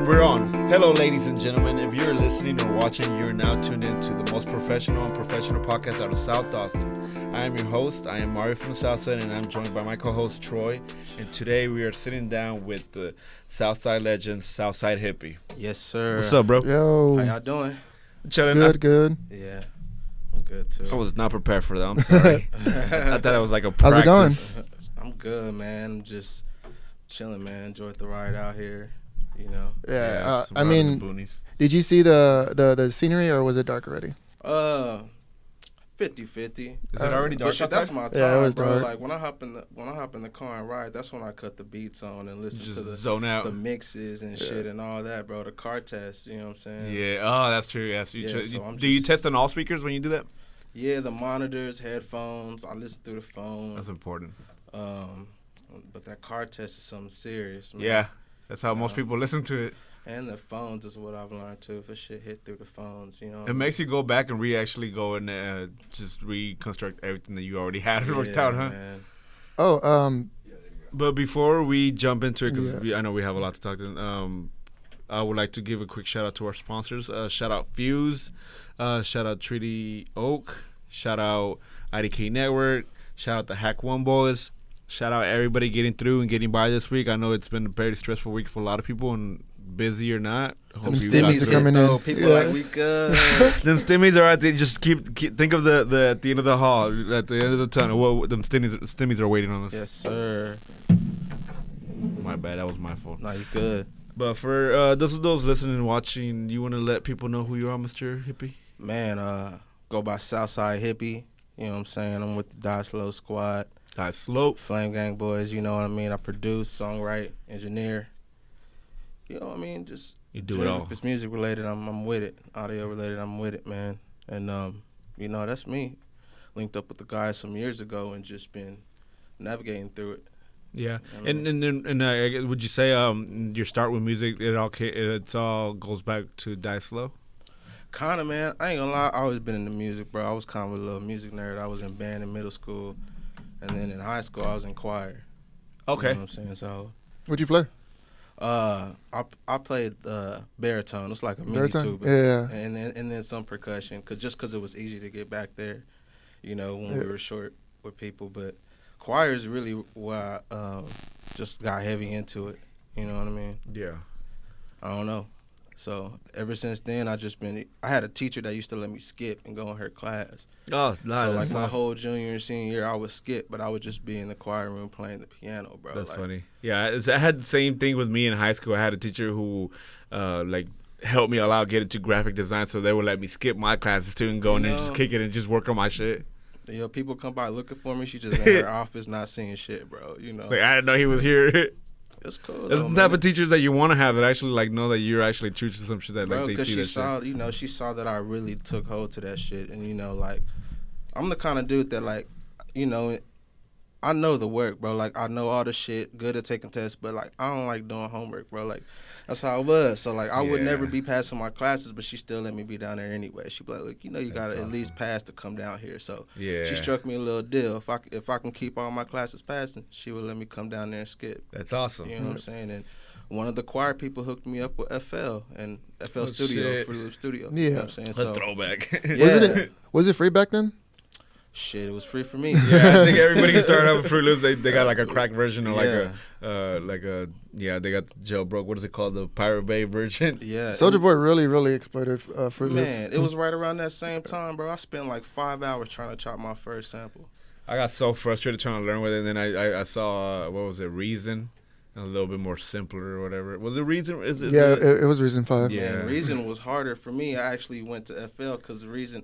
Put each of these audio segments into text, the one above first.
And we're on. Hello, ladies and gentlemen. If you're listening or watching, you're now tuned in to the most professional and professional podcast out of South Austin. I am your host. I am Mario from the South Side, and I'm joined by my co-host, Troy. And today we are sitting down with the Southside legend, Side Hippie. Yes, sir. What's up, bro? Yo. How y'all doing? Chilling. Good. Yeah, I'm good, too. I was not prepared for that. I'm sorry. I thought it was like a practice. How's it going? I'm good, man. Just chilling, man. Enjoyed the ride out here, you know. Yeah. some I ride in mean, the boonies. did you see the scenery or was it dark already? 50-50. Is it already dark But shit, outside? that's my time, Yeah, it was bro. dark. Like when I hop in the car and ride, that's when I cut the beats on and listen Just to the zone out. the mixes and shit and all that, bro. The car test, you know what I'm saying? Yeah. Oh, that's true. Yes. So You test on all speakers when you do that? Yeah, the monitors, headphones. I listen through the phone. That's important. But that car test is something serious, man. Yeah. That's how most people listen to it. And the phones is what I've learned too. If a shit hit through the phones, you know. It makes you go back and actually go and just reconstruct everything that you already had worked out, huh? Man. Oh, But before we jump into it, because Yeah. I know we have a lot to talk to, I would like to give a quick shout out to our sponsors. Shout out Fuse, shout out Treaty Oak, shout out IDK Network, shout out the Hack One Boys, shout out everybody getting through and getting by this week. I know it's been a very stressful week for a lot of people, and busy or not. Them stimmies are coming in. People Yeah. like we good. Them stimmies are at the just keep think of the at the end of the hall, at the end of the tunnel. Well, them stimmies are waiting on us. Yes, sir. My bad, that was my fault. No, you good. But for those listening and watching, you want to let people know who you are, Mr. Hippie? Man, go by Southside Hippie. You know what I'm saying? I'm with the Die Slow Squad. Die Slope. Flame Gang Boys, you know what I mean? I produce, songwrite, engineer. You know what I mean? Just You do it all. If it's music related, I'm with it. Audio related, I'm with it, man. And you know, that's me. Linked up with the guys some years ago and just been navigating through it. Yeah, I mean, and would you say your start with music it's all goes back to Die Slow? Kinda, man. I ain't gonna lie. I always been into music, bro. I was kind of a little music nerd. I was in band in middle school, and then in high school I was in choir. Okay. You know what I'm saying? So, what'd you play? I played baritone. It's like a mini Baritone? tuba. Yeah. And then some percussion, cause it was easy to get back there, you know, when we were short with people. But choir is really why I just got heavy into it. You know what I mean? Yeah. I don't know. So ever since then, I had a teacher that used to let me skip and go in her class. Oh, nice. So like my whole junior and senior year, I would skip, but I would just be in the choir room playing the piano, bro. That's like, funny. Yeah, I had the same thing with me in high school. I had a teacher who helped me a lot get into graphic design, so they would let me skip my classes too and go in and just kick it and just work on my shit. You know, people come by looking for me. She just in her office not seeing shit, bro. You know, Like I didn't know he was here. it's cool. That's though, the type man. of teachers that you want to have that actually like know that you're actually true to some shit that Bro, like they because see she that saw, shit. you know, she saw that I really took hold to that shit, and you know, like, I'm the kind of dude that like, you know, I know the work, bro. Like, I know all the shit, good at taking tests, but like, I don't like doing homework, bro. Like, that's how it was. So like, I would Yeah. never be passing my classes, but she still let me be down there anyway. She be like, look, you know, you gotta That's at least pass to come down here. So Yeah. she struck me a little deal. If I can keep all my classes passing, she would let me come down there and skip. That's awesome. You know what I'm saying? And one of the choir people hooked me up with FL and FL Studio, shit. Fruit Loop Studio. Yeah. You know what I'm saying? A So, throwback. yeah. Was it free back then? Shit, it was free for me. Yeah, I think everybody can start out with Fruit Loops. They got like a crack version or Yeah. they got the jailbroke. What is it called? The Pirate Bay version. Yeah. Soldier Boy really exploited Fruit Loops. Man, it was right around that same time, bro. I spent like 5 hours trying to chop my first sample. I got so frustrated trying to learn with it, and then I saw what was it, Reason, a little bit more simpler or whatever. Was it Reason? Yeah, it was Reason 5. Yeah. Man, Reason was harder for me. I actually went to FL because Reason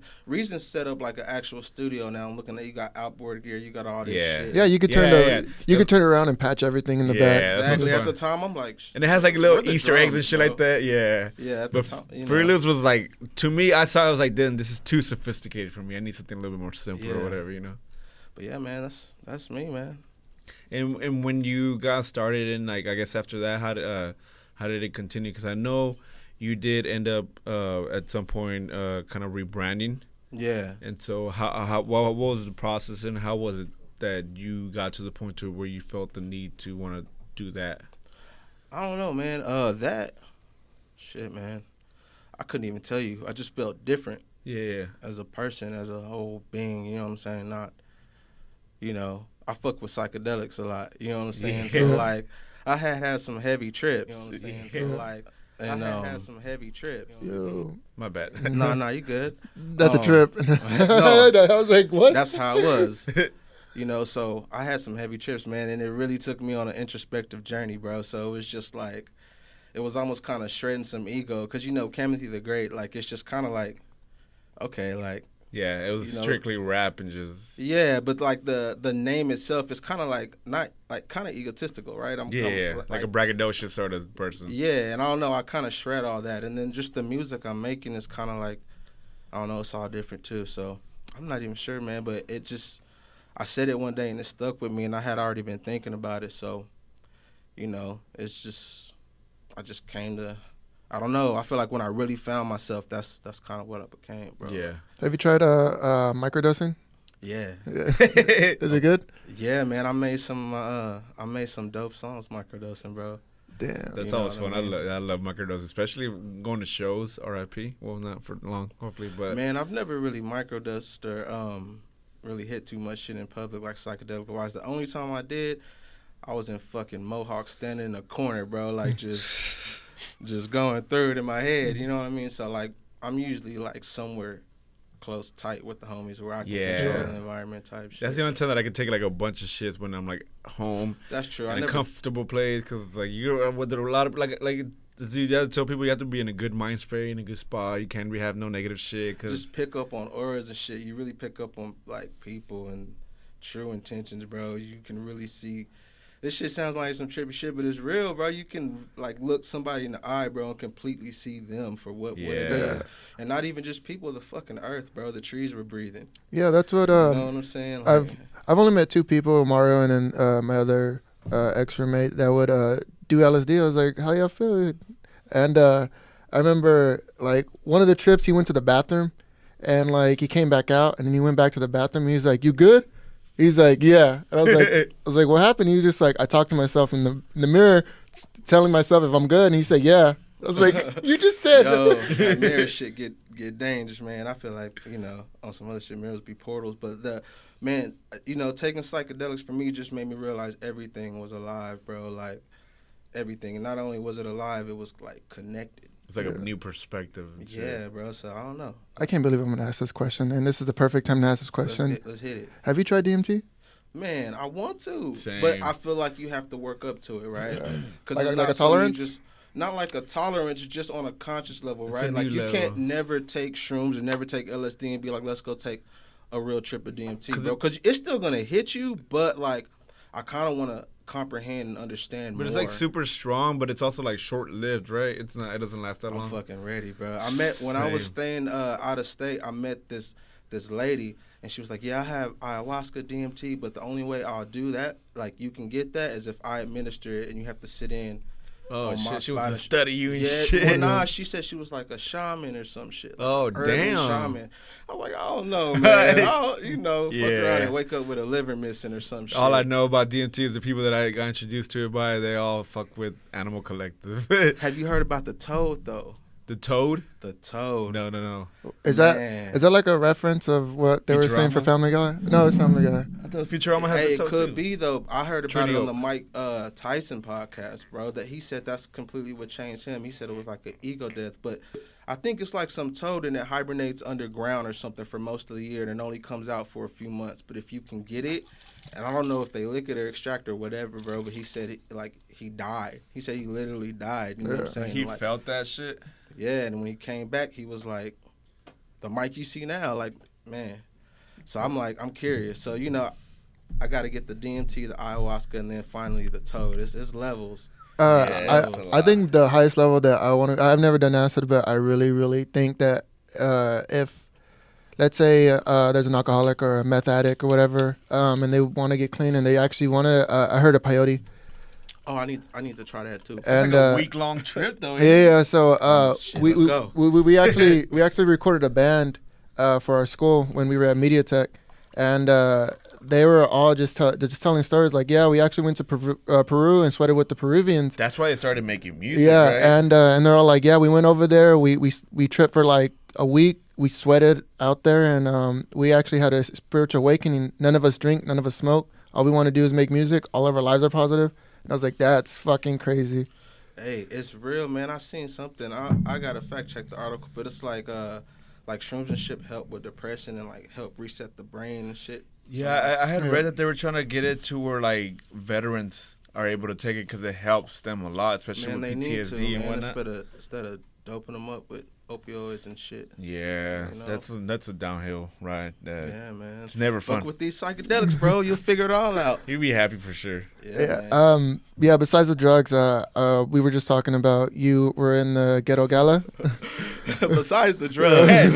set up like an actual studio now. I'm looking at you got outboard gear, you got all this Yeah. shit. Yeah, you could you could turn it around and patch everything in the Yeah, back. that's Exactly. what's At the fun. time, I'm like, And it has like little where the Easter eggs and drums, shit bro? like that. Yeah. Yeah, at the But time, you know. Fruit Loops was like, to me, I was like, damn, this is too sophisticated for me. I need something a little bit more simple or Yeah. whatever, you know. But yeah, man, that's me, man. And when you got started, and like I guess after that, how did it continue? Because I know you did end up at some point kind of rebranding. Yeah. And so what was the process, and how was it that you got to the point to where you felt the need to want to do that? I don't know, man. That Shit, man. I couldn't even tell you. I just felt different. Yeah. As a person, as a whole being, you know what I'm saying? Not, you know, I fuck with psychedelics a lot, you know what I'm saying? Yeah. So, like, I had some heavy trips, you know what I'm saying? So, Yeah. like, and I had some heavy trips. Yo. My bad. Nah, you good. That's a trip. No. I was like, what? That's how it was. You know, so I had some heavy trips, man, and it really took me on an introspective journey, bro. So it was just like, it was almost kind of shredding some ego. Because, you know, Kamothy the Great, like, it's just kind of like, okay, like. Yeah, it was strictly rap and just. Yeah, but like the name itself is kind of like not like kind of egotistical, right? I'm like a braggadocious sort of person. Yeah, and I don't know, I kind of shred all that, and then just the music I'm making is kind of like, I don't know, it's all different too. So I'm not even sure, man, but it just, I said it one day and it stuck with me, and I had already been thinking about it. So, you know, it's just, I just came to. I don't know. I feel like when I really found myself, that's kind of what I became, bro. Yeah. Have you tried microdosing? Yeah. Is it good? Yeah, man. I made some dope songs microdosing, bro. Damn. That's always fun. I love microdosing, especially going to shows. R.I.P. Well, not for long, hopefully, but man, I've never really microdosed or really hit too much shit in public, like psychedelic wise. The only time I did, I was in fucking Mohawk, standing in a corner, bro, like just going through it in my head, you know what I mean? So, like, I'm usually, like, somewhere close, tight with the homies where I can control the environment type shit. That's the only time that I can take, like, a bunch of shits when I'm, like, home. That's true. In a comfortable place, because, like, you're with a lot of, like you have to tell people you have to be in a good mind space, in a good spot. You can't really have no negative shit. Cause just pick up on auras and shit. You really pick up on, like, people and true intentions, bro. You can really see. This shit sounds like some trippy shit, but it's real, bro. You can, like, look somebody in the eye, bro, and completely see them for what it is. And not even just people, the fucking earth, bro. The trees were breathing. Yeah, that's what... you know what I'm saying? Like, I've only met two people, Mario and then my other ex-roommate, that would do LSD. I was like, how y'all feel? And I remember, like, one of the trips, he went to the bathroom, and, like, he came back out, and then he went back to the bathroom, and he's like, you good? He's like, yeah. And I was like, what happened? He was just like, I talked to myself in the mirror, telling myself if I'm good. And he said, yeah. I was like, you just said. Yo, that mirror shit get dangerous, man. I feel like, you know, on some other shit, mirrors be portals. But man, you know, taking psychedelics for me just made me realize everything was alive, bro. Like, everything. And not only was it alive, it was, like, connected. It's like a new perspective. Yeah, bro. So I don't know. I can't believe I'm going to ask this question, and this is the perfect time to ask this question. Let's hit it. Have you tried DMT? Man, I want to. Same. But I feel like you have to work up to it, right? Because Like, it's like not a tolerance? just not like a tolerance, just on a conscious level, right? It's a Like, new you level. can't never take shrooms and never take LSD and be like, let's go take a real trip of DMT, bro. Because it's still going to hit you, but, like, I kind of want to comprehend and understand more. But it's like super strong, but it's also like short lived, right? It doesn't last that long. I'm fucking ready, bro. I met when I was staying out of state. I met this lady, and she was like, "Yeah, I have ayahuasca, DMT, but the only way I'll do that, like, you can get that, is if I administer it, and you have to sit in." Oh shit! She was spot to study you and shit. Well, nah, she said she was like a shaman or some shit. Oh, damn. Shaman. I'm like, I don't know, man. Fuck around and wake up with a liver missing or some shit. All I know about DMT is the people that I got introduced to it by. They all fuck with Animal Collective. Have you heard about the toad though? The Toad? The toad. No. Is that like a reference of what they were saying for Futurama? Family Guy? No, it's Family Guy. I thought Futurama has Hey, the it Toad could too. be though. I heard about it Trinio. on the Mike Tyson podcast, bro. That he said that's completely what changed him. He said it was like an ego death, but I think it's like some toad and it hibernates underground or something for most of the year and it only comes out for a few months. But if you can get it, and I don't know if they lick it or extract or whatever, bro. But he said he died. He said he literally died. You know what I'm saying? He like, felt that shit. yeah, and when he came back, he was like, the Mike you see now, like, man. So I'm like, I'm curious. So, you know, I got to get the DMT, the ayahuasca, and then finally the toad. It's levels. I think the highest level that I want to... I've never done acid, but I really, really think that if, let's say there's an alcoholic or a meth addict or whatever, and they want to get clean and they actually want to... I heard of peyote. Oh, I need to try that too. It's And, like a week-long trip, though. Yeah. So Shit, we let's go. we actually recorded a band for our school when we were at MediaTek, and they were all just telling stories like, yeah, we actually went to Peru and sweated with the Peruvians. That's why they started making music. Yeah, right? and they're all like, yeah, we went over there. We tripped for like a week. We sweated out there, and we actually had a spiritual awakening. None of us drink, none of us smoke. All we want to do is make music. All of our lives are positive. And I was like, that's fucking crazy. Hey, it's real, man. I seen something. I gotta fact check the article, but it's like shrooms and shit help with depression and like help reset the brain and shit. Yeah, I had read that they were trying to get it to where like veterans are able to take it because it helps them a lot, especially Man, with they PTSD need to, and man, whatnot. instead of doping them up with opioids and shit. Yeah, You know? that's a downhill ride. Yeah, man. It's never fun. Fuck with these psychedelics, bro. You'll figure it all out. You'll be happy for sure. Man. Yeah. Besides the drugs, we were just talking about you were in the Ghetto Gala. Besides the drugs.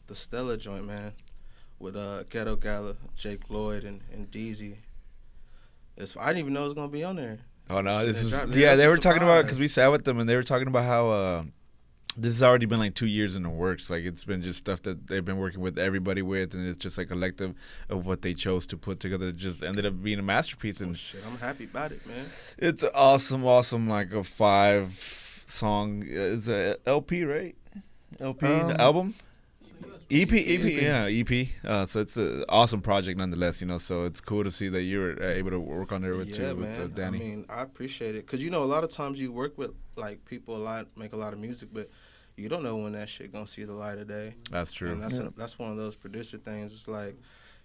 The Stella joint, man, with Ghetto Gala, Jake Lloyd and Deezy. I didn't even know it was gonna be on there. Oh no, this is Yeah, they it's a were talking about surprise. because we sat with them and they were talking about how this has already been like 2 years in the works. Like it's been just stuff that they've been working with everybody with, and it's just like collective of what they chose to put together. It just ended up being a masterpiece, and Shit, I'm happy about it, man. it's awesome, like a 5-song. It's a LP, right? LP the album. EP, yeah, EP. So it's an awesome project nonetheless, So it's cool to see that you were able to work on there with Man. with Danny. I mean, I appreciate it because a lot of times you work with like people a lot, make a lot of music, but you don't know when that shit gonna see the light of day. That's true. And that's one of those producer things. It's like,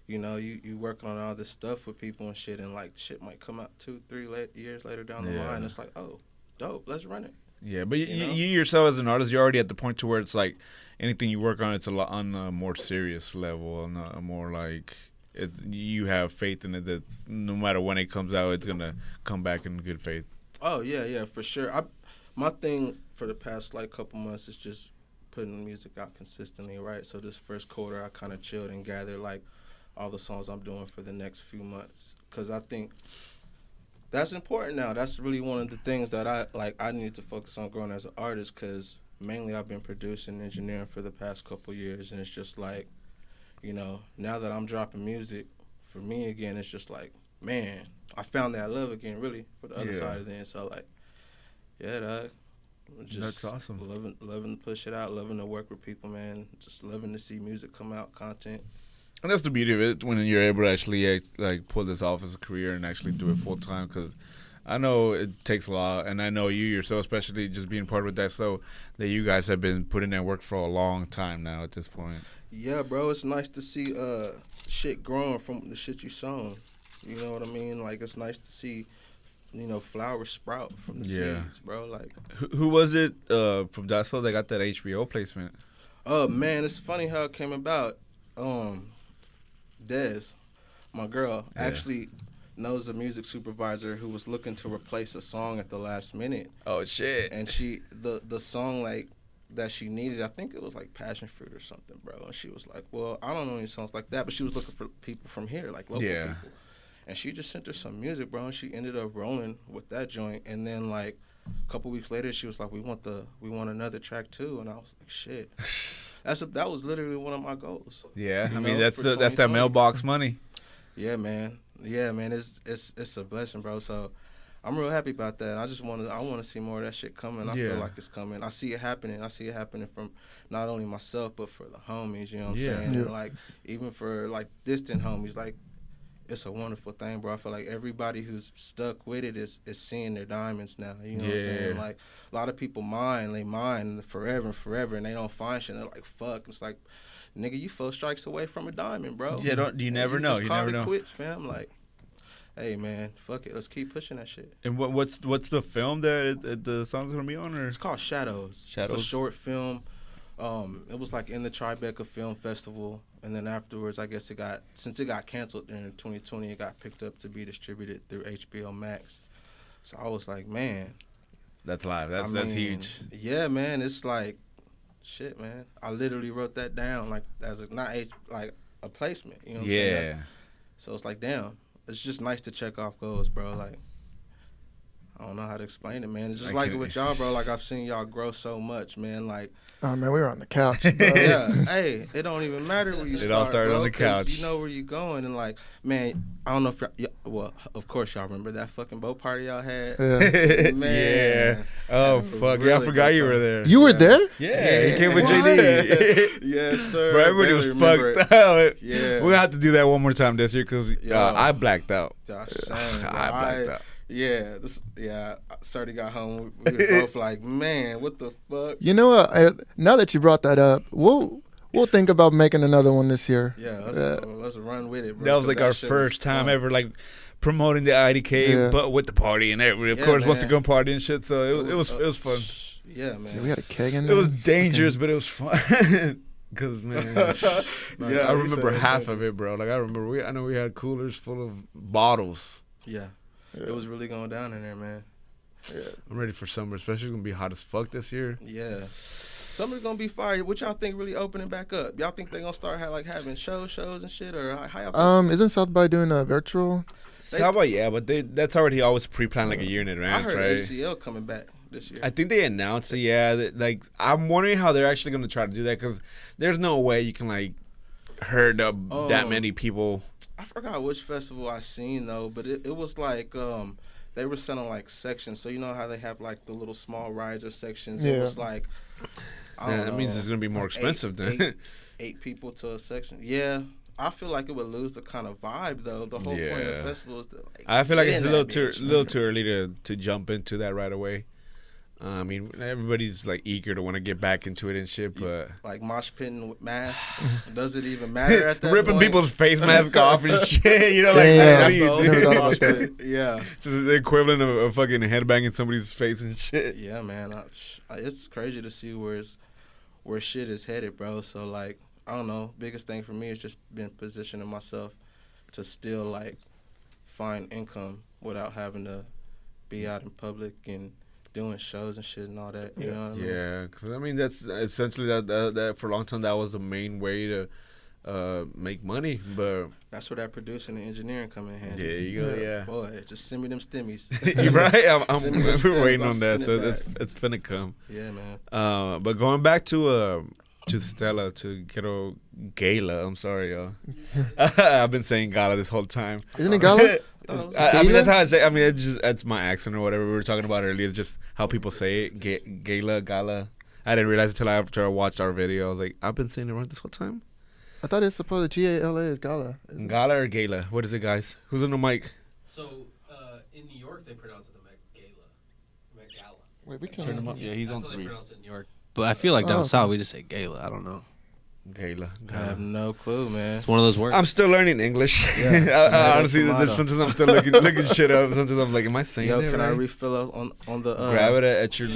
you working on all this stuff with people and shit, and like shit might come out 2-3 years later down the line. It's like, oh, dope, let's run it. Yeah, but you yourself as an artist, you're already at the point to where it's like anything you work on, it's a lot on a more serious level, on a more like you have faith in it that no matter when it comes out, it's gonna come back in good faith. Oh yeah, for sure. My thing for the past like couple months is just putting music out consistently, right? So this first quarter, I kind of chilled and gathered like all the songs I'm doing for the next few months, because I think that's important now. That's really one of the things that I need to focus on growing as an artist, because mainly I've been producing and engineering for the past couple years, and it's just like, now that I'm dropping music, for me again, it's just like, man, I found that love again, really, for the other side of things. So like, yeah, dog. Just that's awesome. Loving to push it out, loving to work with people, man. Just loving to see music come out, content. And that's the beauty of it, when you're able to actually like pull this off as a career and actually do it full time. Because I know it takes a lot, and I know you yourself, especially just being part of that, so that you guys have been putting in work for a long time now at this point. Yeah, bro, it's nice to see shit growing from the shit you sown. You know what I mean? Like, it's nice to see, flowers sprout from the seeds, bro. Like, who was it from Dasso that got that HBO placement? Man, it's funny how it came about. Dez, my girl, actually knows a music supervisor who was looking to replace a song at the last minute. Oh shit! And she the song like that she needed, I think it was like Passion Fruit or something, bro. And she was like, well, I don't know any songs like that, but she was looking for people from here, like local people. And she just sent her some music, bro, and she ended up rolling with that joint. And then like a couple weeks later, she was like, we want another track too. And I was like, shit. That was literally one of my goals. Yeah, I mean that's that mailbox money. Yeah, man. It's a blessing, bro. So I'm real happy about that. I want to see more of that shit coming. I feel like it's coming. I see it happening. I see it happening from not only myself but for the homies. You know what I'm saying? Yeah. And like even for like distant homies, like it's a wonderful thing, bro. I feel like everybody who's stuck with it is seeing their diamonds now. You know what I'm saying? Like a lot of people mine forever and forever, and they don't find shit. And they're like, fuck. It's like, nigga, you 4 strikes away from a diamond, bro. Yeah, you never know. You never know. Quits, fam. Like, hey, man, fuck it. Let's keep pushing that shit. And what's the film that the song's gonna be on? Or it's called Shadows. It's a short film. It was like in the Tribeca Film Festival, and then afterwards, I guess since it got canceled in 2020, it got picked up to be distributed through HBO Max. So I was like, man, that's live. That's huge. Yeah, man, it's like, shit, man. I literally wrote that down like as a placement. You know what I'm saying? So it's like, damn, it's just nice to check off goals, bro. Like, I don't know how to explain it, man. It's just like with y'all, bro. Like I've seen y'all grow so much, man. Like, oh man, we were on the couch, bro. yeah. Hey, it don't even matter where you start. It all started bro, on the couch. You know where you going, and like, man, I don't know if well, of course y'all remember that fucking boat party y'all had. Yeah. Yeah. Oh fuck! Yeah, I forgot you were there. You were there? Yeah, he came with JD. Yes, sir. Bro, everybody was fucked out. Yeah. We'll have to do that one more time this year because I blacked out. Same, I blacked out. Yeah, Serty got home. We were both like, man, what the fuck? You know what? Now that you brought that up, we'll think about making another one this year. Yeah, let's run with it, bro. That was like our first time ever, like promoting the IDK, but with the party and everybody. Of course, wants to go party and shit. So it was fun. Yeah, man. Yeah, we had a keg in It there. was dangerous, but it was fun. Cause man, I remember half of it, bro. Like I know we had coolers full of bottles. Yeah. It was really going down in there, man. Yeah. I'm ready for summer, especially gonna be hot as fuck this year. Yeah. Summer's gonna be fire. What y'all think really opening back up? Y'all think they gonna start having shows and shit, or how y'all think? Isn't South by doing a virtual? South by, yeah, but that's already always pre-planned like a year in advance, I heard right? ACL coming back this year. I think they announced it, yeah. Like I'm wondering how they're actually gonna try to do that because there's no way you can like herd up that many people. I forgot which festival I seen though, but it was like they were selling like sections. So you know how they have like the little small rides or sections. Yeah. It was like I don't know, that means it's gonna be more expensive then. Eight people to a section. Yeah. I feel like it would lose the kind of vibe though. The whole point of the festival is to like I feel like get it's in a that little too early to jump into that right away. I mean, everybody's like eager to want to get back into it and shit, but like mosh pitting with masks, does it even matter at that ripping point? people's face mask off and shit, you know, like Damn. what do you That's the do? ultimate mosh pit. Yeah, It's the equivalent of fucking headbanging somebody's face and shit. yeah, man. It's crazy to see where shit is headed, bro. So like, I don't know. Biggest thing for me is just been positioning myself to still like find income without having to be out in public and doing shows and shit and all that. You know what I mean? Yeah, because I mean that's essentially that for a long time that was the main way to make money, but That's where that producing and engineering come in handy. there you go, yeah. Boy, just send me them stimmies. You're right. Send me the We're stems, waiting I'll on that, send so it it's finna come. Yeah, man. But going back to Stella, to Ghetto Gala. I'm sorry, y'all. I've been saying Gala this whole time. Isn't it Gala? I mean, that's how I say. I mean, that's my accent or whatever we were talking about earlier. It's just how people say it. Gala. I didn't realize until after I watched our video. I was like, I've been saying it wrong this whole time. I thought it's supposed to Gala is Gala. Gala or Gala? What is it, guys? Who's on the mic? So in New York, they pronounce it the Met Gala. Wait, we Turn can't. him up. Yeah, he's That's on how they 3. pronounce it in New York. But I feel like down Oh, south we just say gala. I don't know. Gala. I have no clue, man. It's one of those words. I'm still learning English. Yeah, I tomato, honestly, tomato. Sometimes I'm still looking shit up. Sometimes I'm like, am I saying Yo, it can right? I refill up on the Grab it at your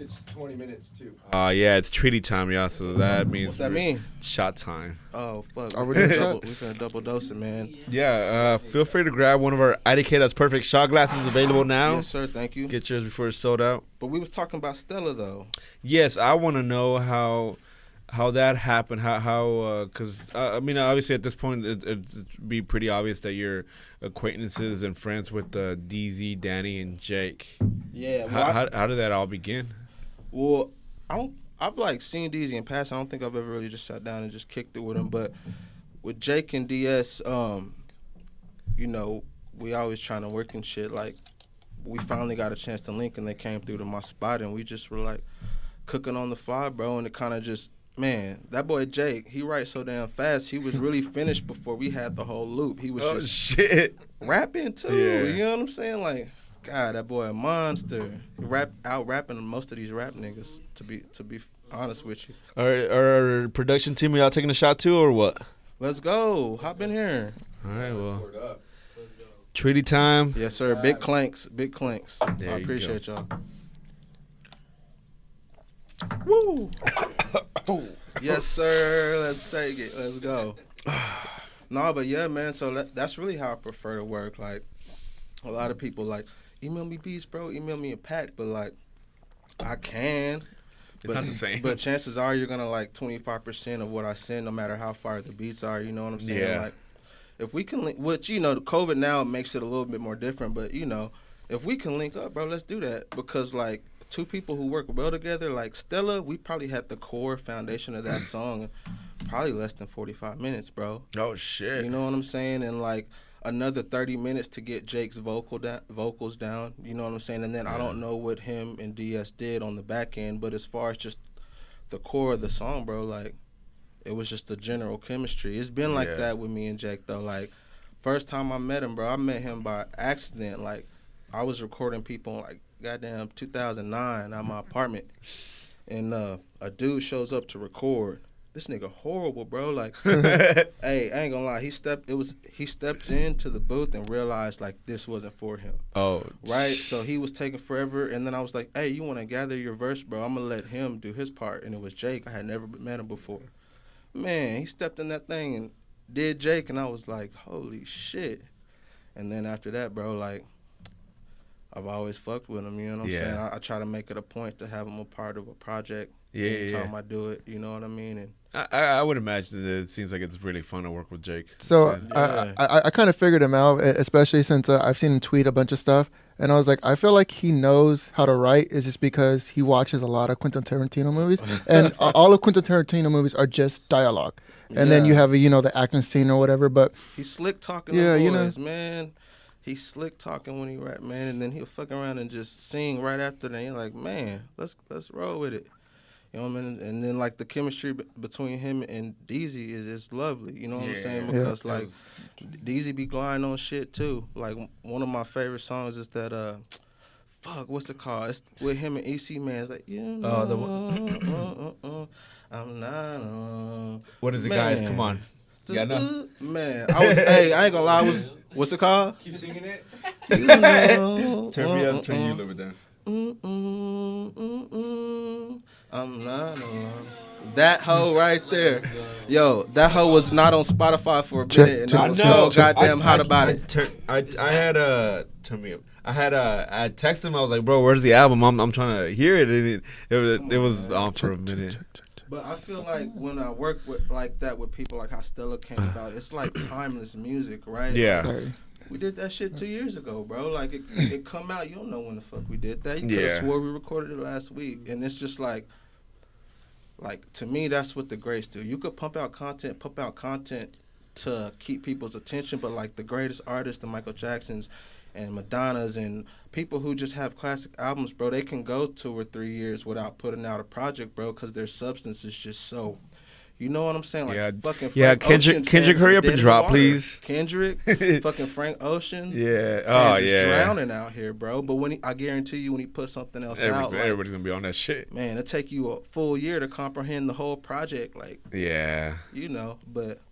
It's 20 minutes too. Yeah, it's treaty time, y'all. So that means What's that mean? shot time. Oh fuck. Are we doing We finna double dose it, man. Yeah, feel free to grab one of our IDK That's Perfect shot glasses available now. Yes, sir. Thank you. Get yours before it's sold out. But we was talking about Stella though. Yes, I want to know how that happened. How because I mean, obviously at this point it'd be pretty obvious that you're acquaintances and friends with DZ, Danny, and Jake. Yeah. How did that all begin? Well, I've like seen DZ in past. I don't think I've ever really just sat down and just kicked it with him. But with Jake and DS, you know, we always trying to work and shit. Like, we finally got a chance to link, and they came through to my spot, and we just were like cooking on the fly, bro. And it kind of just, man, that boy Jake, he writes so damn fast. He was really finished before we had the whole loop. He was just Shit. rapping too. Yeah. You know what I'm saying? Like, God, that boy a monster. Out rapping most of these rap niggas. To be honest with you. Our production team, y'all taking a shot too, or what? Let's go. Hop in here. All right, well, treaty time. Yes, sir. Big clanks. Big clanks. There I you appreciate y'all. Woo. Yes, sir. Let's take it. Let's go. No, but yeah, man. So that's really how I prefer to work. Like, a lot of people like, email me beats, bro. Email me a pack. But like, I can. It's not the same. But chances are you're gonna like 25% of what I send, no matter how far the beats are. You know what I'm saying? Yeah. Like, if we can link, which, you know, the COVID now makes it a little bit more different. But, you know, if we can link up, bro, let's do that. Because like two people who work well together, like Stella, we probably had the core foundation of that song probably less than 45 minutes, bro. Oh shit. You know what I'm saying? And like another 30 minutes to get Jake's vocals down. You know what I'm saying? And then I don't know what him and DS did on the back end, but as far as just the core of the song, bro, like it was just a general chemistry. It's been like that with me and Jake though. Like first time I met him, bro, I met him by accident. Like I was recording people in like goddamn 2009 at my apartment, and a dude shows up to record. This nigga horrible, bro. Like, hey, I ain't gonna lie. He stepped into the booth and realized like this wasn't for him. Oh, right. So he was taking forever, and then I was like, hey, you want to gather your verse, bro? I'm gonna let him do his part. And it was Jake. I had never met him before. Man, he stepped in that thing and did Jake, and I was like, holy shit. And then after that, bro, like, I've always fucked with him. You know what I'm saying? I try to make it a point to have him a part of a project. Anytime I do it, you know what I mean? And I would imagine that it seems like it's really fun to work with Jake. So I kind of figured him out, especially since I've seen him tweet a bunch of stuff, and I was like, I feel like he knows how to write. Is just because he watches a lot of Quentin Tarantino movies, and all of Quentin Tarantino movies are just dialogue, and then you have the action scene or whatever. But he's slick talking. To boys, man. He's slick talking when he rap, man, and then he'll fuck around and just sing right after that. You're like, man, let's roll with it. You know what I mean? And then, like, the chemistry between him and DZ is lovely. You know what I'm saying? Because, like, DZ be gliding on shit, too. Like, one of my favorite songs is that, what's it called? It's with him and EC Man. It's like, I'm not What is it, guys? Come on. Yeah, no. Man, I ain't gonna lie. What's it called? Keep singing it. Turn me up, turn you a little bit down. I'm not alone. That hoe right there. Yo, that hoe was not on Spotify for a minute, and I was so goddamn hot about it. I had turn me up. I texted him. I was like, bro, where's the album? I'm trying to hear it. And it was on for a minute. But I feel like when I work with like that with people like how Stella came about, it's like timeless music, right? Yeah. Like, we did that shit 2 years ago, bro. Like it come out, you don't know when the fuck we did that. You could have swore we recorded it last week, and it's just like to me, that's what the greats do. You could pump out content to keep people's attention, but like the greatest artists, the Michael Jacksons and Madonnas and people who just have classic albums, bro, they can go 2 or 3 years without putting out a project, bro, because their substance is just so, you know what I'm saying? Like fucking Frank Kendrick, hurry up and drop, please. Kendrick, fucking Frank Ocean. Yeah. Fans is drowning out here, bro. But I guarantee you, when he puts something else out, like, everybody's gonna be on that shit. Man, it'll take you a full year to comprehend the whole project, like. Yeah. You know, but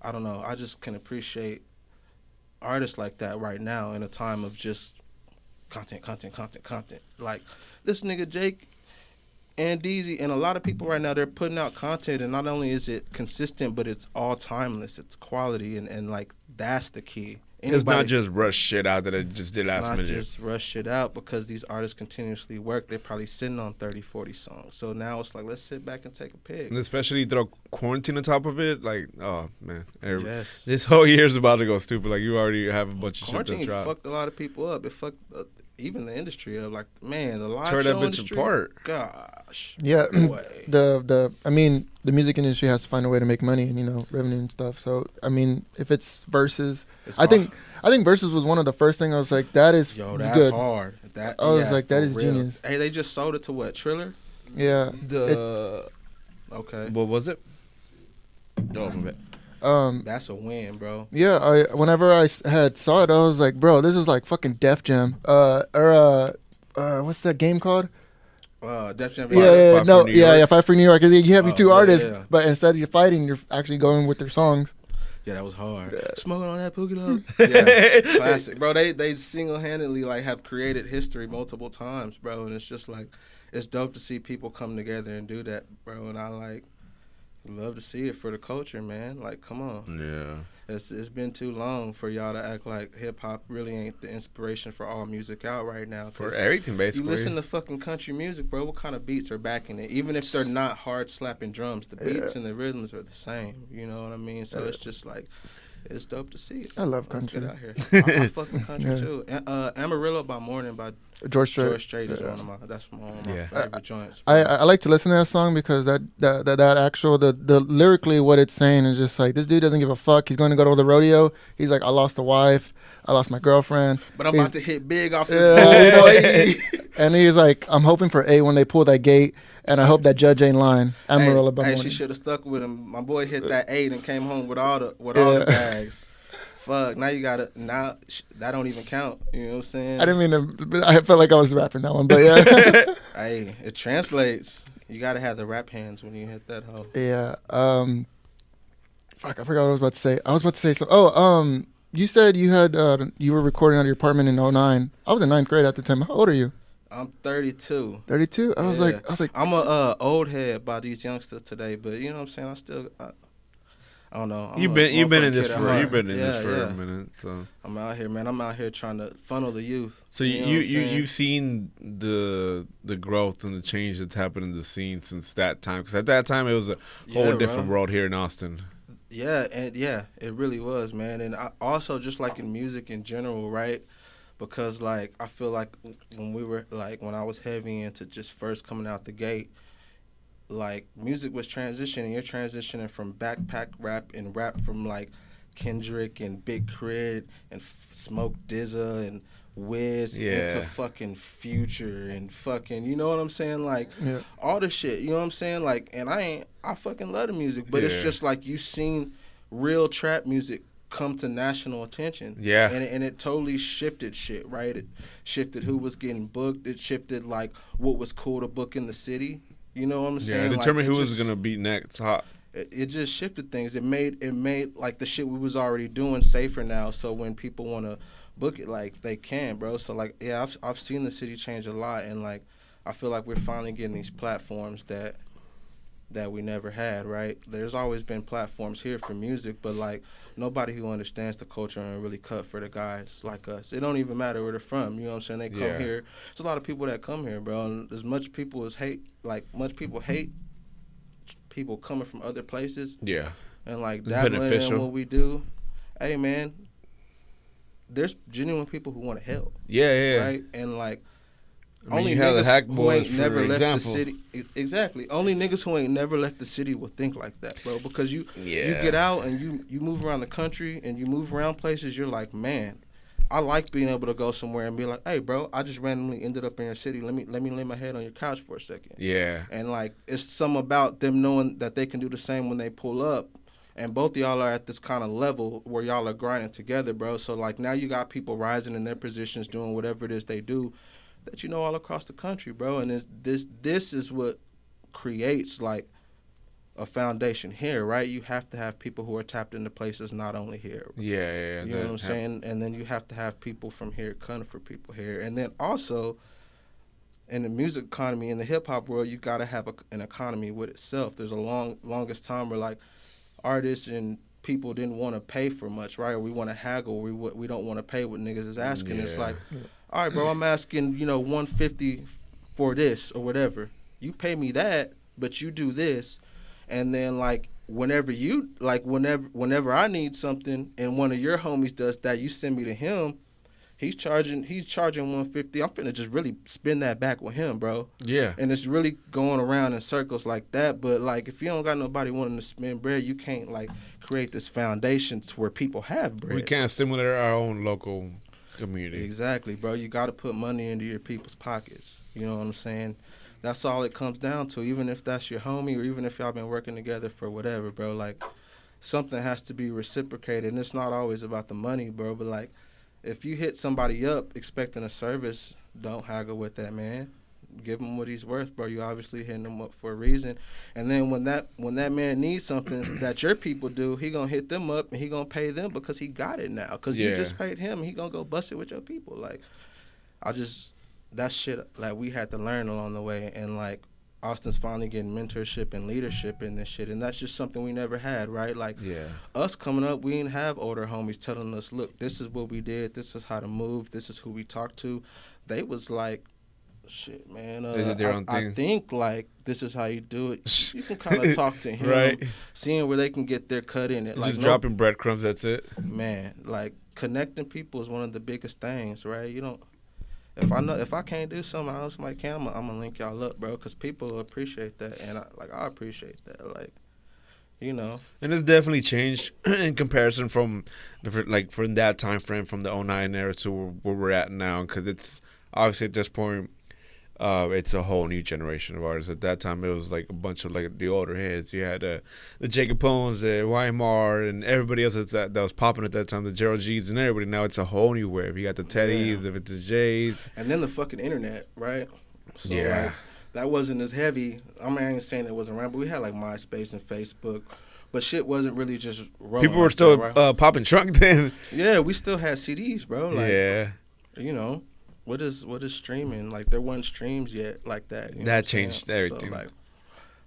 I don't know. I just can appreciate artists like that right now in a time of just content. Like this nigga Jake and DZ and a lot of people right now, they're putting out content, and not only is it consistent, but it's all timeless. It's quality, and like that's the key. It's not just rush shit out that it just did last minute. It's not just rush shit out because these artists continuously work. They're probably sitting on 30, 40 songs. So now it's like, let's sit back and take a pic. And especially throw quarantine on top of it. Like, oh, man. Yes. This whole year's about to go stupid. Like, you already have a bunch of shit that's dropped. Quarantine fucked a lot of people up. It fucked even the industry up. Like, man, the live Tore show that bitch industry. apart. Gosh. Yeah. The music industry has to find a way to make money and, revenue and stuff. So, I mean, if it's verses, I think verses was one of the first things I was like, that is that's good. hard. I was like, that is real. genius. Hey, they just sold it to what? Triller? Yeah. Okay. What was it? Oh, my bad. That's a win, bro. Yeah, whenever I had saw it, I was like, bro, this is like fucking Def Jam. What's that game called? Def Jam. Fight for New York. You have your two artists, but instead of you fighting, you're actually going with their songs. Yeah, that was hard. Smoking on that Pookie Love. Yeah, classic, bro. They single-handedly like have created history multiple times, bro, and it's just like it's dope to see people come together and do that, bro. And I love to see it for the culture, man. Like, come on. Yeah. It's been too long for y'all to act like hip hop really ain't the inspiration for all music out right now. For everything, basically. You listen to fucking country music, bro. What kind of beats are backing it? Even if they're not hard slapping drums, the beats and the rhythms are the same. You know what I mean? So it's just like it's dope to see it. I love Let's country. get out here. I fuck with country Yeah. too. Amarillo by Morning by George Strait. George Strait is Yeah. one of my Yeah. favorite joints. I like to listen to that song because that actual the lyrically what it's saying is just like, this dude doesn't give a fuck. He's going to go to the rodeo. He's like, I lost a wife, I lost my girlfriend, But I'm He's- about to hit big off Yeah, this you know, boy. and he's like, I'm hoping for A when they pull that gate, and I hope that judge ain't lying. Amarillo by Hey, Morning. she should have stuck with him. My boy hit that 8 and came home with all the bags. Fuck, now you gotta that don't even count. You know what I'm saying? I didn't mean to. I felt like I was rapping that one, but yeah. Hey, it translates. You gotta have the rap hands when you hit that hoe. Yeah. Fuck, I forgot what I was about to say. I was about to say something. Oh, you said you had you were recording out of your apartment in 09. I was in 9th grade at the time. How old are you? I'm 32. 32. I was Yeah. like, I'm a old head by these youngsters today, but you know what I'm saying. I don't know. You've been in this kid at for heart. you've been in this for Yeah. a minute. So I'm out here, man. I'm out here trying to funnel the youth. so know what I'm saying? you've seen the growth and the change that's happened in the scene since that time. Because at that time it was a whole Yeah, different bro. world here in Austin. Yeah, and yeah, it really was, man. And I also just like in music in general, right? Because like I feel like when I was heavy into just first coming out the gate, like music was transitioning. You're transitioning from backpack rap and rap from like Kendrick and Big Crit and Smoke DZA and Wiz into Yeah. fucking Future and fucking, you know what I'm saying? Like Yeah. all the shit, you know what I'm saying? Like, and I fucking love the music, but it's Yeah. just like you seen real trap music come to national attention. Yeah. And it totally shifted shit, right? It shifted who was getting booked. It shifted like what was cool to book in the city. You know what I'm Yeah, saying? determine Like, who was gonna beat next. Hot. it just shifted things. It made like the shit we was already doing safer now. So when people want to book it, like they can, bro. So like, yeah, I've seen the city change a lot, and like I feel like we're finally getting these platforms that we never had, right? There's always been platforms here for music, but like nobody who understands the culture and really cut for the guys like us. It don't even matter where they're from, you know what I'm saying? They come Yeah. here. There's a lot of people that come here, bro, and as much people hate people coming from other places Yeah. and like It's dabbling in beneficial. what we do. Hey man, there's genuine people who want to help, Yeah. right? And like I mean, only you have the niggas Hack who Boys, ain't never for left the example. city. Exactly. Only niggas who ain't never left the city will think like that, bro. Because you Yeah. get out and you move around the country and you move around places. You're like, man, I like being able to go somewhere and be like, hey, bro, I just randomly ended up in your city. Let me lay my head on your couch for a second. Yeah. And like, it's something about them knowing that they can do the same when they pull up. And both of y'all are at this kind of level where y'all are grinding together, bro. So like now you got people rising in their positions, doing whatever it is they do, that you know all across the country, bro. And this is what creates like a foundation here, right? You have to have people who are tapped into places not only here. Yeah. You know what I'm saying? And then you have to have people from here coming for people here. And then also in the music economy, in the hip hop world, you got to have an economy with itself. There's a longest time where like artists and people didn't want to pay for much, right? Or we want to haggle. We don't want to pay what niggas is asking. It's Yeah. like, all right, bro, I'm asking, $150 for this or whatever. You pay me that, but you do this. And then like whenever I need something and one of your homies does that, you send me to him. He's charging $150. I'm finna just really spin that back with him, bro. Yeah. And it's really going around in circles like that. But like if you don't got nobody wanting to spend bread, you can't like create this foundation to where people have bread. We can't stimulate our own local community. Exactly, bro. You got to put money into your people's pockets. You know what I'm saying? That's all it comes down to. Even if that's your homie or even if y'all been working together for whatever, bro. Like something has to be reciprocated. And it's not always about the money, bro. But like if you hit somebody up expecting a service, don't haggle with that, man. Give him what he's worth, bro. You obviously hitting him up for a reason. And then when that man needs something that your people do, he gonna hit them up and he gonna pay them because he got it now. Because you just paid him, and he gonna go bust it with your people. Like, that shit like we had to learn along the way. And like Austin's finally getting mentorship and leadership in this shit, and that's just something we never had, right? Like us coming up, we didn't have older homies telling us, look, this is what we did, this is how to move, this is who we talk to. They was like Shit, man. They did their own I thing. think like this is how you do it. You can kind of talk to him, Right. seeing where they can get their cut in it. Like Just dropping breadcrumbs. That's it. man, like connecting people is one of the biggest things, right? You don't. If I can't do something, I know somebody can. I'm gonna link y'all up, bro, because people appreciate that, and I appreciate that, like, you know. And it's definitely changed in comparison from that time frame from the '09 era to where we're at now, because it's obviously at this point. It's a whole new generation of artists. At that time, it was like a bunch of like the older heads. You had the Jacob Pones, the YMR, and everybody else that was popping at that time, the Gerald G's and everybody. Now it's a whole new wave. You got the Teddies, the Vintage J's. And then the fucking internet, right? So, Yeah. like, that wasn't as heavy. I mean, I ain't saying it wasn't around, but we had like MySpace and Facebook. But shit wasn't really just rolling. People were like still that, right? popping trunk then. Yeah, we still had CDs, bro. Like, Yeah. you know. What is streaming? Like, there wasn't streams yet like that. You know what That I'm saying? changed everything. So, like,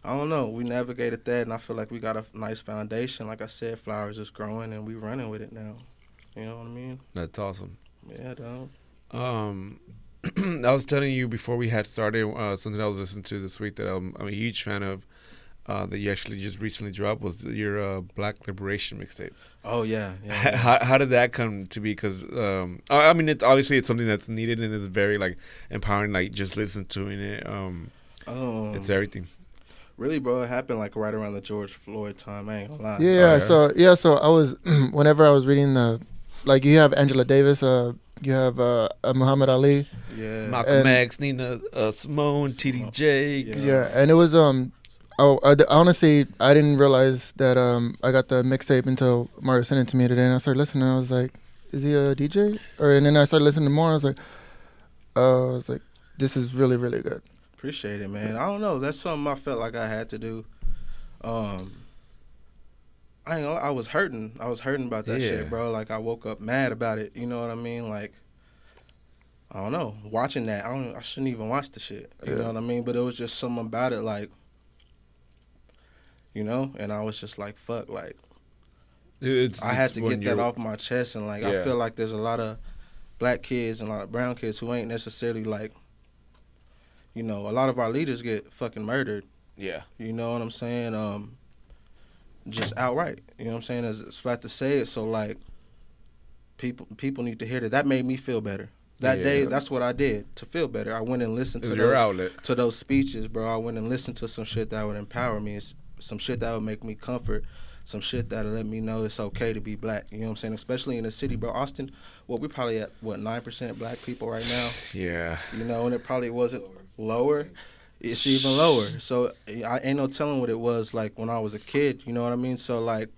I don't know. We navigated that, and I feel like we got a nice foundation. Like I said, Flowers is growing, and we running with it now. You know what I mean? That's awesome. Yeah, dog. I was telling you before we had started something I was listening to this week that I'm a huge fan of. That you actually just recently dropped was your Black Liberation mixtape. Oh yeah. How did that come to be? Because I mean, it's obviously it's something that's needed and it's very like empowering. Like just listen to it. It's everything. Really, bro, it happened like right around the George Floyd time. I ain't gonna lie. Yeah. So I was whenever I was reading like you have Angela Davis, you have Muhammad Ali. Yeah. Malcolm X, Nina Simone, T.D. Jakes. Yeah, and it was honestly, I didn't realize that I got the mixtape until Mario sent it to me today, and I started listening. And I was like, "Is he a DJ?" And then I started listening to more. I was like, "This is really, really good." Appreciate it, man. I don't know. That's something I felt like I had to do. I was hurting. I was hurting about that shit, bro. Like I woke up mad about it. You know what I mean? Like I don't know. Watching that, I shouldn't even watch the shit. You know what I mean? But it was just something about it, like. You know, and I was just like, fuck, like, I had to get that off my chest, and like, I feel like there's a lot of black kids and a lot of brown kids who ain't necessarily like, you know, a lot of our leaders get fucking murdered. Yeah. You know what I'm saying? Just outright. You know what I'm saying? It's flat to say it. So like, people need to hear that. That made me feel better. That day, that's what I did to feel better. I went and listened to those speeches, bro. I went and listened to some shit that would empower me. Some shit that would make me comfort, some shit that would let me know it's okay to be black. You know what I'm saying? Especially in the city, bro. Austin, we probably at, 9% black people right now? Yeah. You know, and it probably wasn't lower. It's even lower. So I ain't no telling what it was like when I was a kid. You know what I mean? So, like,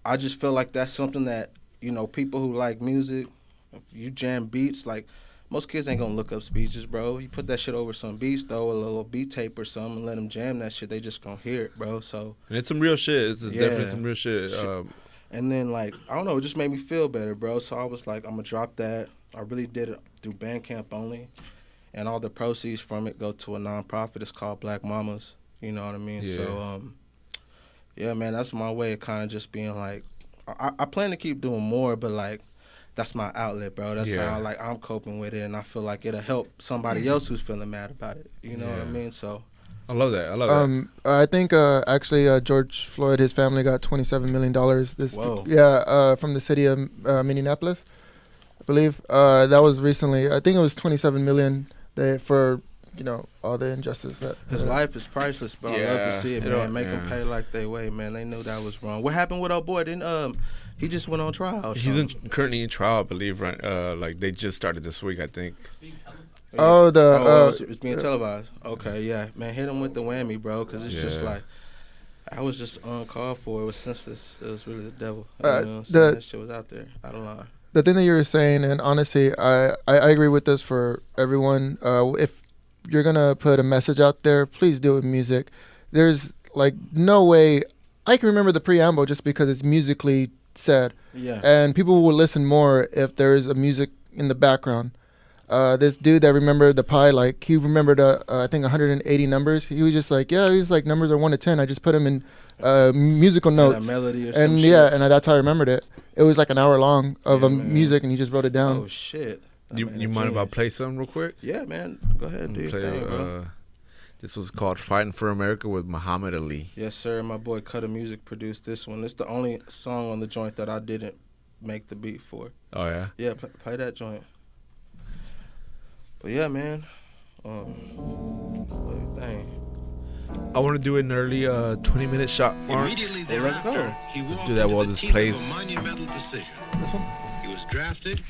I just feel like that's something that, you know, people who like music, if you jam beats, like, most kids ain't gonna look up speeches, bro. You put that shit over some beats, though, a little beat tape or something, and let them jam that shit. They just gonna hear it, bro. So and it's some real shit. It's definitely some real shit. And then, like, I don't know, it just made me feel better, bro. So I was like, I'm gonna drop that. I really did it through Bandcamp only, and all the proceeds from it go to a nonprofit. It's called Black Mamas. You know what I mean? Yeah. So, yeah, man, that's my way of kind of just being like, I plan to keep doing more, but like. That's my outlet, bro. That's how like I'm coping with it, and I feel like it'll help somebody else who's feeling mad about it. You know what I mean? So I love that. I think actually George Floyd, his family got $27 million. From the city of Minneapolis, I believe. That was recently. I think it was $27 million for all the injustice that his life is priceless, bro. I love to see it, man. Make them pay like they weigh, man. They knew that was wrong. What happened with our boy? Didn't he just went on trial? He's currently in trial, I believe. Right? Like they just started this week, I think. It's being televised. Okay, yeah, man. Hit him with the whammy, bro, because it's just like I was just uncalled for. It was senseless. It was really the devil. That shit was out there. Out of line. The thing that you were saying, and honestly, I agree with this for everyone. If you're gonna put a message out there, please do it with music. There's like no way I can remember the preamble just because it's musically said. Yeah. And people will listen more if there's a music in the background. This dude that remembered the pie, like he remembered I think 180 numbers. He was just like, he's like numbers are 1 to 10. I just put them in musical notes. And a melody or and some shit. And that's how I remembered it. It was like an hour long of music, and he just wrote it down. Oh shit. You mind if I play something real quick? Yeah, man. Go ahead, do your Play, thing, bro. This was called "Fighting for America" with Muhammad Ali. Yes, sir. My boy Cutter Music produced this one. It's the only song on the joint that I didn't make the beat for. Oh yeah. Yeah, play that joint. But yeah, man. What do you think? I want to do an early 20-minute shot mark. Well, let's go. Let's do that while this plays. Monumental decision. This one? He was drafted,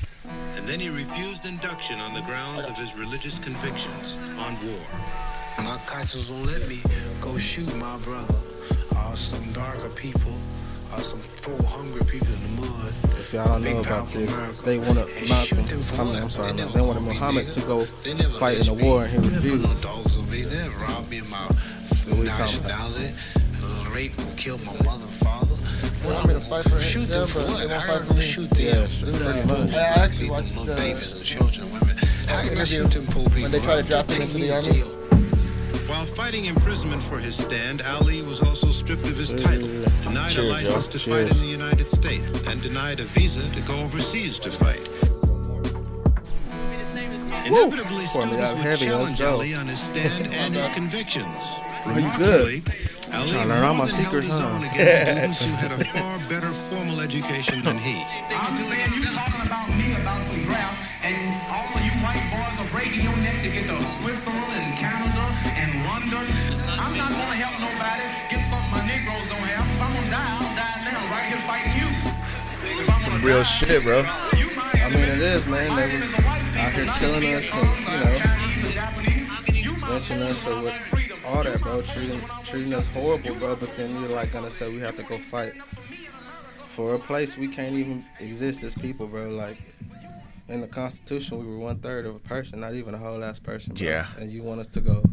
and then he refused induction on the grounds of his religious convictions on war. My conscience won't let me go shoot my brother or some darker people or some poor hungry people in the mud. If y'all don't know about this, they wanted Malcolm. I'm sorry, man. They wanted Muhammad to go fight in the war, and he refused. Dogs over there robbed me of my So what you talking about? $9, raped and killed my mother and father. They want me to fight for Shoot them, them but for they what? won't I fight heard for them me. shoot them. Yeah, pretty much. I actually watched Little babies the and children and women. How can I interview shoot them poor people? when they try to draft him into the army. While fighting imprisonment for his stand, Ali was also stripped of his title, denied a Cheers, license yo. to Cheers. fight in the United States, and denied a visa to go overseas to fight. Inevitably, Pour me students up would heavy, let's challenge go. Ali on his stand and his convictions. Are you good? Remarkably, Ali Trying to learn all more my than held secrets, his huh? own against students who had a far better formal education than he. I'm saying you talking about me about some draft, and all of you white boys are breaking your neck to get to Switzerland and Canada and London. I'm not gonna help nobody get something my Negroes don't have. If I'm gonna die, I'll die now, right here fighting you. If I'm Some gonna real die, shit, bro. you might I mean, it is, man. They was out here killing us and, lynching us or with all that, bro. Treating us horrible, bro. But then you're like gonna say we have to go fight for a place we can't even exist as people, bro. Like in the Constitution, we were 1/3 of a person, not even a whole ass person, bro. Yeah. And you want us to go,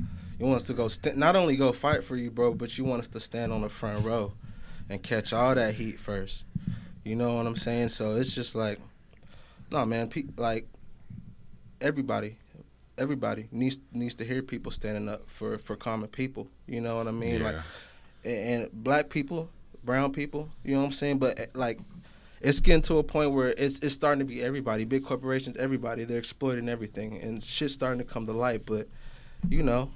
not only go fight for you, bro, but you want us to stand on the front row and catch all that heat first. You know what I'm saying? So it's just like, no, man. Like everybody needs to hear people standing up for common people. You know what I mean? Yeah. Like, and black people, brown people. You know what I'm saying? But like, it's getting to a point where it's starting to be everybody, big corporations, everybody. They're exploiting everything, and shit's starting to come to light. But you know,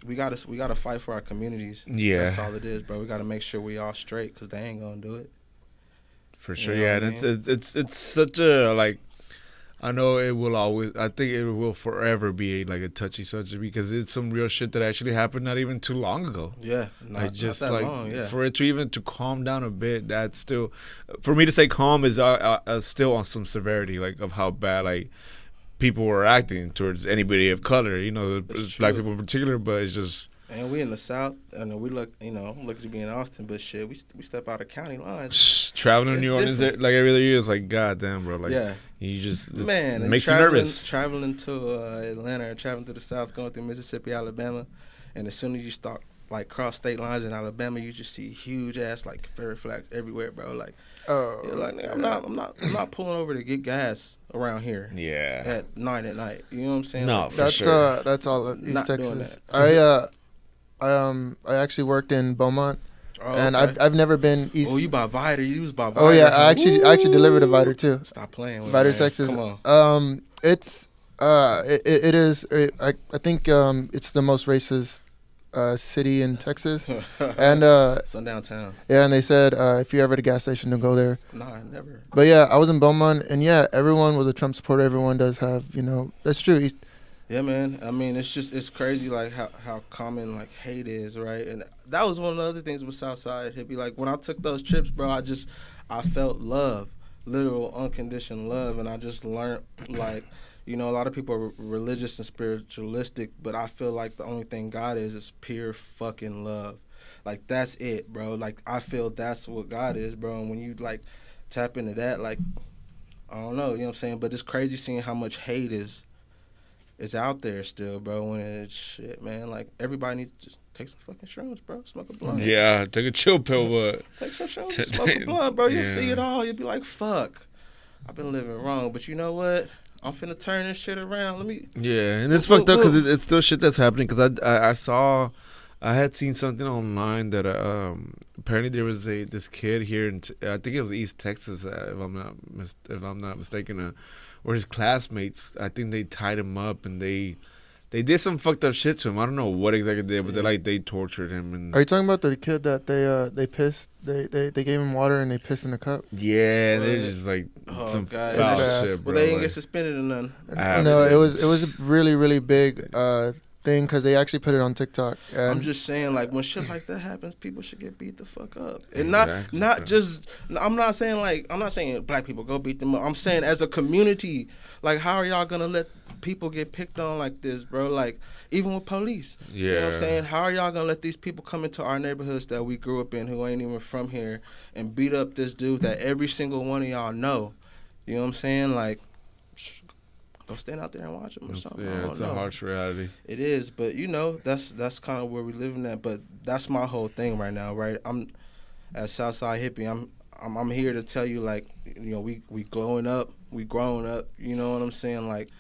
we gotta fight for our communities. Yeah. That's all it is, bro. We gotta make sure we all straight, because they ain't gonna do it. For sure, You know yeah. what I And it's such a, like, I know it will always, I think it will forever be like a touchy subject, because it's some real shit that actually happened not even too long ago. Yeah, not that long. Yeah. For it to even to calm down a bit, that's still, for me to say calm is still on some severity, like of how bad like people were acting towards anybody of color, you know, It's black true. people in particular. But it's just, And we in the South, and we look, I'm lucky to be in Austin, but shit, we step out of county lines. traveling to It's New Orleans different. like every other year is like, goddamn, bro, like Yeah. you just Man, it and makes you nervous. Traveling to Atlanta and traveling to the South, going through Mississippi, Alabama, and as soon as you start like cross state lines in Alabama, you just see huge ass like Confederate flags everywhere, bro. Like, you're like, nigga, I'm not pulling over to get gas around here Yeah. at 9 at night. You know what I'm saying? No, Like, for That's sure. that's all East Not doing Texas. that. I actually worked in Beaumont, oh, and okay. I've never been east. Oh, you by Viter? You was by Viter? Oh yeah, huh? I actually delivered a Viter too. Stop playing with Viter, me, man. Texas. Come on. It's it is. I think it's the most racist city in Texas, and Sundown Town. yeah, and they said if you're ever at a gas station, don't go there. Nah, never. But yeah, I was in Beaumont, and yeah, everyone was a Trump supporter. Everyone does have, that's true. Yeah, man. I mean, it's crazy, like, how common, like, hate is, right? And that was one of the other things with Southside Hippie. Like, when I took those trips, bro, I felt love, literal unconditional love, and I just learned, like, a lot of people are religious and spiritualistic, but I feel like the only thing God is pure fucking love. Like, that's it, bro. Like, I feel that's what God is, bro. And when you, like, tap into that, like, I don't know, you know what I'm saying? But it's crazy seeing how much hate is out there still, bro. When it's shit, man. Like, everybody needs to just take some fucking shrooms, bro. Smoke a blunt. Yeah, take a chill pill, but Take some shrooms, smoke a blunt, bro. You'll Yeah. see it all. You'll be like, fuck, I've been living wrong. But you know what? I'm finna turn this shit around. Let me. yeah, and it's Whoa, fucked up because whoa. it's still shit that's happening. Because I saw I had seen something online that apparently there was this kid here in I think it was East Texas, if I'm not mistaken, or his classmates. I think they tied him up and they did some fucked up shit to him. I don't know what exactly they did, but they tortured him. And Are you talking about the kid that they pissed? They gave him water and they pissed in the cup. yeah, they just like some God. foul That's shit, bro. Well, they didn't Like, get suspended or nothing. No, it was a really really big thing because they actually put it on TikTok. And I'm just saying, like, when shit like that happens, people should get beat the fuck up, and not just. I'm not saying black people go beat them up. I'm saying as a community, like, how are y'all gonna let people get picked on like this, bro? Like, even with police. You know what I'm saying? How are y'all gonna let these people come into our neighborhoods that we grew up in who ain't even from here and beat up this dude that every single one of y'all know? You know what I'm saying? Like, go stand out there and watch them or something. yeah, it's a harsh reality. It is, but you know, that's kind of where we living at. But that's my whole thing right now, right? I'm at Southside Hippie. I'm here to tell you, like, you know, we growing up. You know what I'm saying? Like,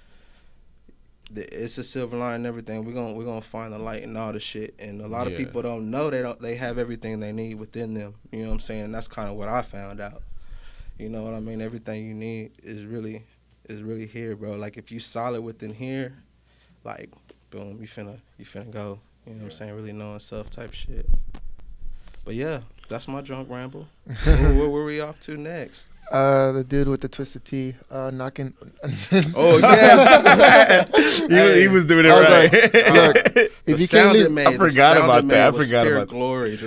it's a silver line and everything. We're gonna find the light and all the shit. And a lot of people don't know they have everything they need within them. You know what I'm saying? And that's kind of what I found out. You know what I mean? Everything you need is really here, bro. Like, if you solid within here, like, boom, you finna go. You know what I'm saying? Really knowing self type shit. But yeah, that's my drunk ramble. Where were we off to next? The dude with the twisted T knocking. Oh yes, he was doing it right. Look, if you can't lead, I forgot about that. I forgot about glory.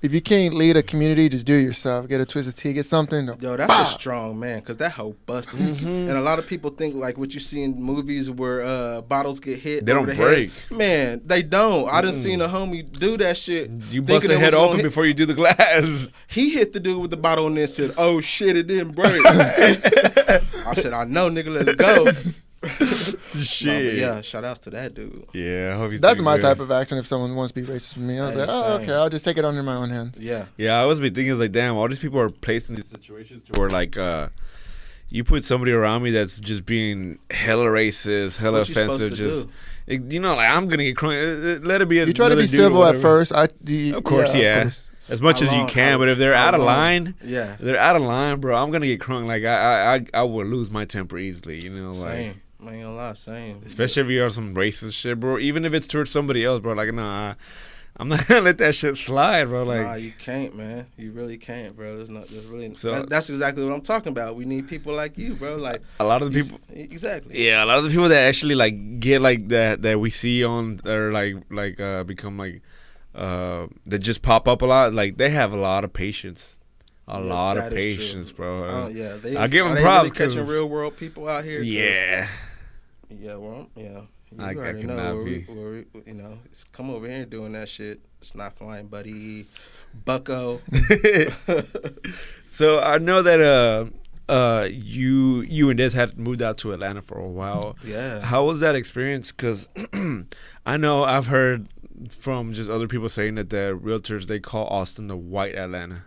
if you can't lead a community, just do it yourself. Get a twisted T, get something. Yo, that's a strong man, because that hoe busted. And a lot of people think, like, what you see in movies where bottles get hit. They don't break. Head. Man, they don't. I done seen a homie do that shit. You bust the head open before you do the glass. He hit the dude with the bottle and then said, "Oh shit, it didn't break." I said, "I know, nigga, let's go." Shit. Yeah, shout outs to that dude. Yeah, I hope he's That's doing my good. type of action. If someone wants to be racist with me, I was like, oh, okay, I'll just take it under my own hands. Yeah. Yeah, I was thinking, is like, damn, all these people are placed in these situations to where, like, you put somebody around me that's just being hella racist, hella What you offensive, supposed to you know, like, I'm gonna get crunk. Let it be. You try to be civil at first. Of course, yeah. Of course. As much as you can, but if they're out of line, yeah, if they're out of line, bro, I'm gonna get crunk. Like, I would lose my temper easily, you know, like. Same. I ain't gonna lie, same. Especially if you are some racist shit, bro. Even if it's towards somebody else, bro. Like, nah, I'm not gonna let that shit slide, bro. Like, nah, you can't, man. You really can't, bro. That's exactly what I'm talking about. We need people like you, bro. Like, a lot of the people, exactly. Yeah, a lot of the people that actually like get like that we see on or become like that just pop up a lot. Like, they have a lot of patience. A lot of patience, bro. Yeah, I give them props. props really catching real world people out here. Yeah. Yeah, well, yeah. I already cannot know be. where we, you know, it's come over here and doing that shit. It's not flying, buddy. Bucko. So I know that you and Des had moved out to Atlanta for a while. Yeah. How was that experience? Because I know I've heard from just other people saying that the realtors, they call Austin the white Atlanta.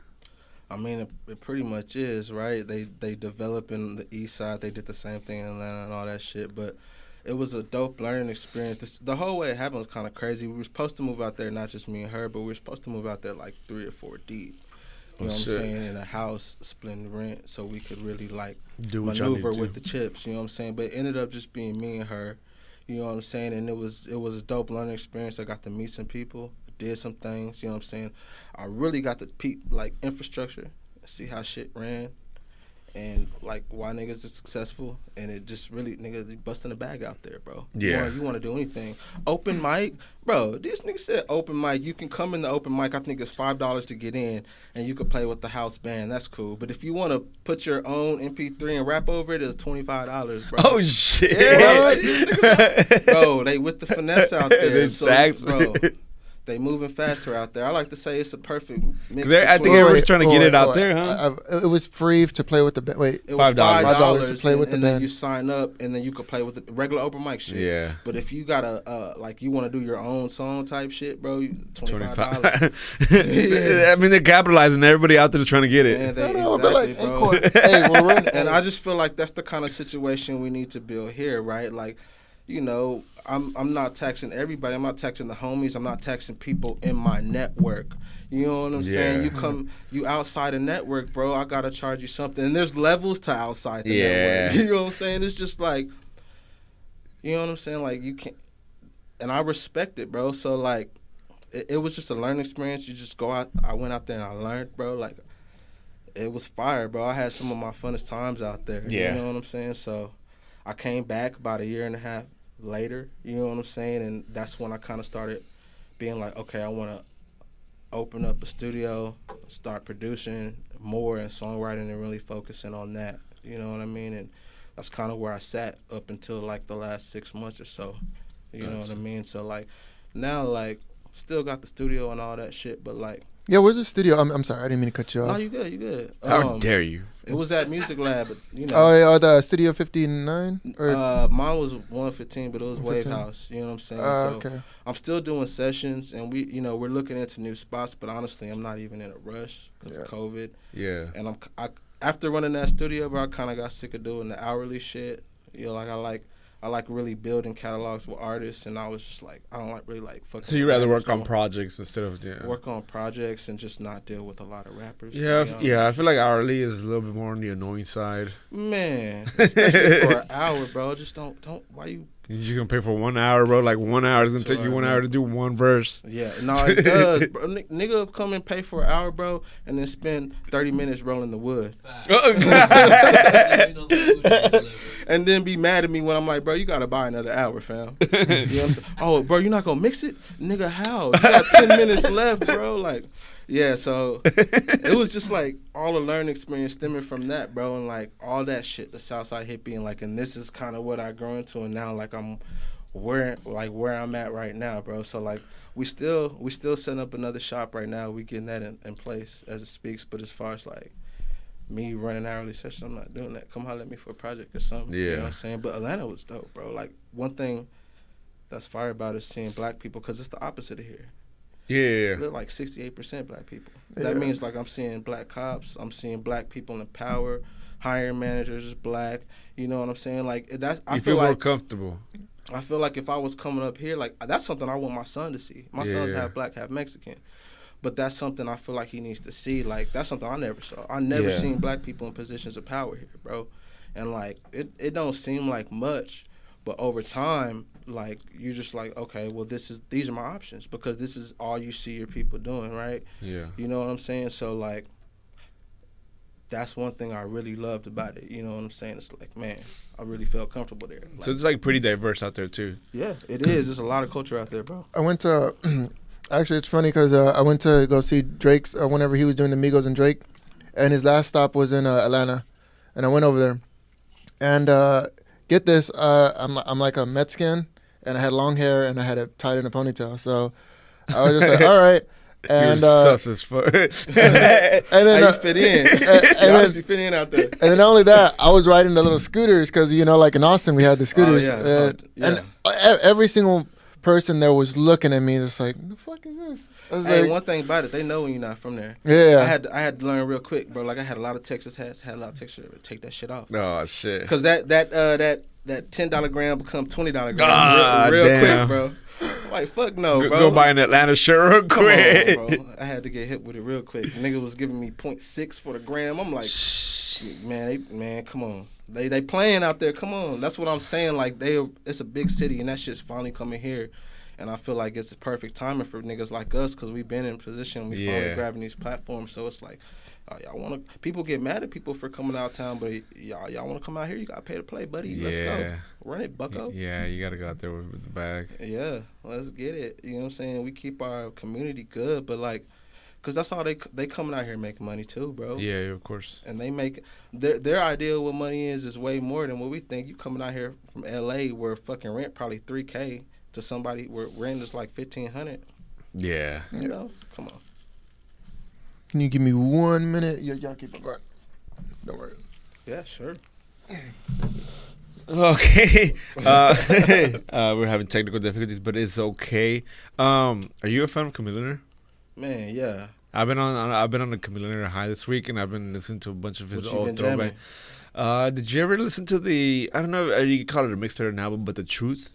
I mean, it pretty much is, right? They develop in the east side. They did the same thing in Atlanta and all that shit. But it was a dope learning experience. The whole way it happened was kind of crazy. We were supposed to move out there, not just me and her, but we were supposed to move out there like 3 or 4 deep. You know what I'm saying? In a house, splitting rent, so we could really, like, maneuver with the chips. You know what I'm saying? But it ended up just being me and her. You know what I'm saying? And it was a dope learning experience. I got to meet some people. Did some things, you know what I'm saying? I really got to peep, like, infrastructure, see how shit ran, and, like, why niggas is successful, and it just really, niggas busting the bag out there, bro. Yeah. You want to do anything. Open mic, bro, these niggas said open mic. You can come in the open mic, I think it's $5 to get in, and you can play with the house band. That's cool. But if you want to put your own MP3 and rap over it, it's $25, bro. Oh, shit. Yeah, bro, they with the finesse out there. Bro, they moving faster out there. I like to say it's a perfect mix. I think everyone's trying to get it out there, huh? It was free to play with the band. Wait, it was $5 to play with the and band. then you sign up, and then you could play with the regular open mic shit. Yeah. But if you got like, you want to do your own song type shit, bro, $25. I mean, they're capitalizing. Everybody out there is trying to get it. Yeah, exactly, bro. Hey, and I just feel like that's the kind of situation we need to build here, right? Like, you know, I'm not taxing everybody. I'm not taxing the homies. I'm not taxing people in my network. You know what I'm saying? You outside the network, bro. I gotta charge you something. And there's levels to outside the network. You know what I'm saying? It's just like, you know what I'm saying? Like you can't, and I respect it, bro. So like, it was just a learning experience. You just go out. I went out there and I learned, bro. Like, it was fire, bro. I had some of my funnest times out there. Yeah. You know what I'm saying? So I came back about a year and a half later, you know what I'm saying? And that's when I kind of started being like, okay, I want to open up a studio, start producing more and songwriting and really focusing on that, you know what I mean? And that's kind of where I sat up until like the last 6 months or so, you know what I mean? So like now, like, still got the studio and all that shit, but like, Yeah, where's the studio? I'm sorry, I didn't mean to cut you off. no, you good. How dare you? It was at Music Lab, but you know. Oh, yeah, the Studio 59? Or Mine was 115, but it was 115. Wave House. You know what I'm saying? okay. I'm still doing sessions, and we're looking into new spots. But honestly, I'm not even in a rush because of COVID. Yeah. And after running that studio, bro, I kind of got sick of doing the hourly shit. You know, like I like really building catalogs with artists, and I was just like, I don't really like fucking. So you rather work on projects instead of work on projects and just not deal with a lot of rappers. Yeah, I feel like hourly is a little bit more on the annoying side. Man, especially for an hour, bro. Just don't. Why you? You're just gonna pay for 1 hour, bro. Like 1 hour is gonna take you 1 hour to do one verse. Yeah, no, it does, bro. Nigga come and pay for an hour, bro, and then spend 30 minutes rolling the wood. And then be mad at me when I'm like, bro, you gotta buy another hour, fam. You know what I'm saying? Oh, bro, you not gonna mix it? Nigga, how? You got 10 minutes left, bro. Like, yeah, so it was just like all the learning experience stemming from that, bro, and like all that shit, the Southside Hippie, and like, and this is kind of what I grew into, and now like I'm where I'm at right now, bro. So like we still setting up another shop right now. We getting that in place as it speaks. But as far as like me running hourly sessions, I'm not doing that. Come holler at me for a project or something. Yeah. You know what I'm saying? But Atlanta was dope, bro. Like, one thing that's fire about is seeing black people, because it's the opposite of here. Yeah. They're like 68% black people. Yeah. That means like I'm seeing black cops. I'm seeing black people in power. Hiring managers is black. You know what I'm saying? Like, that, I feel more like comfortable. I feel like if I was coming up here, like, that's something I want my son to see. My son's half black, half Mexican. But that's something I feel like he needs to see. Like, that's something I never saw. I never seen black people in positions of power here, bro. And, like, it don't seem like much. But over time, like, you're just like, okay, well, these are my options, because this is all you see your people doing, right? Yeah. You know what I'm saying? So, like, that's one thing I really loved about it. You know what I'm saying? It's like, man, I really felt comfortable there. Like, So it's like pretty diverse out there too. yeah, it is. There's a lot of culture out there, bro. I went to, actually, it's funny because I went to go see Drake's whenever he was doing the Migos and Drake, and his last stop was in Atlanta, and I went over there, and get this, I'm like a Mexican, and I had long hair, and I had it tied in a ponytail, so I was just like, all right. And you're sus as fuck. and then How you fit in? You obviously fit in out there. And then not only that, I was riding the little scooters because, you know, like in Austin, we had the scooters. yeah. And every single person there was looking at me just like, the fuck is this? I was Hey, like, one thing about it, they know when you're not from there. Yeah. I had to learn real quick, bro. Like, I had a lot of Texas hats, had a lot of Texas to take that shit off. Oh shit. Because that $10 gram become $20 gram God real damn. quick, bro. Like, fuck no, bro. Go buy an Atlanta shirt real Come quick. on, bro. I had to get hit with it real quick. Nigga was giving me 0.6 for the gram. I'm like, man, come on. They playing out there. Come on. That's what I'm saying. Like, it's a big city, and that shit's finally coming here. And I feel like it's the perfect timing for niggas like us, because we've been in position. We finally grabbing these platforms. So it's like, y'all want to. People get mad at people for coming out of town, but y'all want to come out here. You got to pay to play, buddy. Let's go. Run it, bucko. Yeah, you got to go out there with the bag. Yeah, let's get it. You know what I'm saying? We keep our community good, but like, because that's all they coming out here making money too, bro. Yeah, of course. And they make their idea of what money is way more than what we think. You coming out here from L.A. where fucking rent probably $3K to somebody where rent is like $1,500. Yeah. You know, come on. can you give me 1 minute? Y'all keep it going. Don't worry. Yeah, sure. Okay. We're having technical difficulties, but it's okay. Are you a fan of Chameleonaire? Man, yeah. I've been on the Chameleonaire high this week, and I've been listening to a bunch of his What you old been throwback. Did you ever listen to the? I don't know. You could call it a mixtape or an album, but The Truth.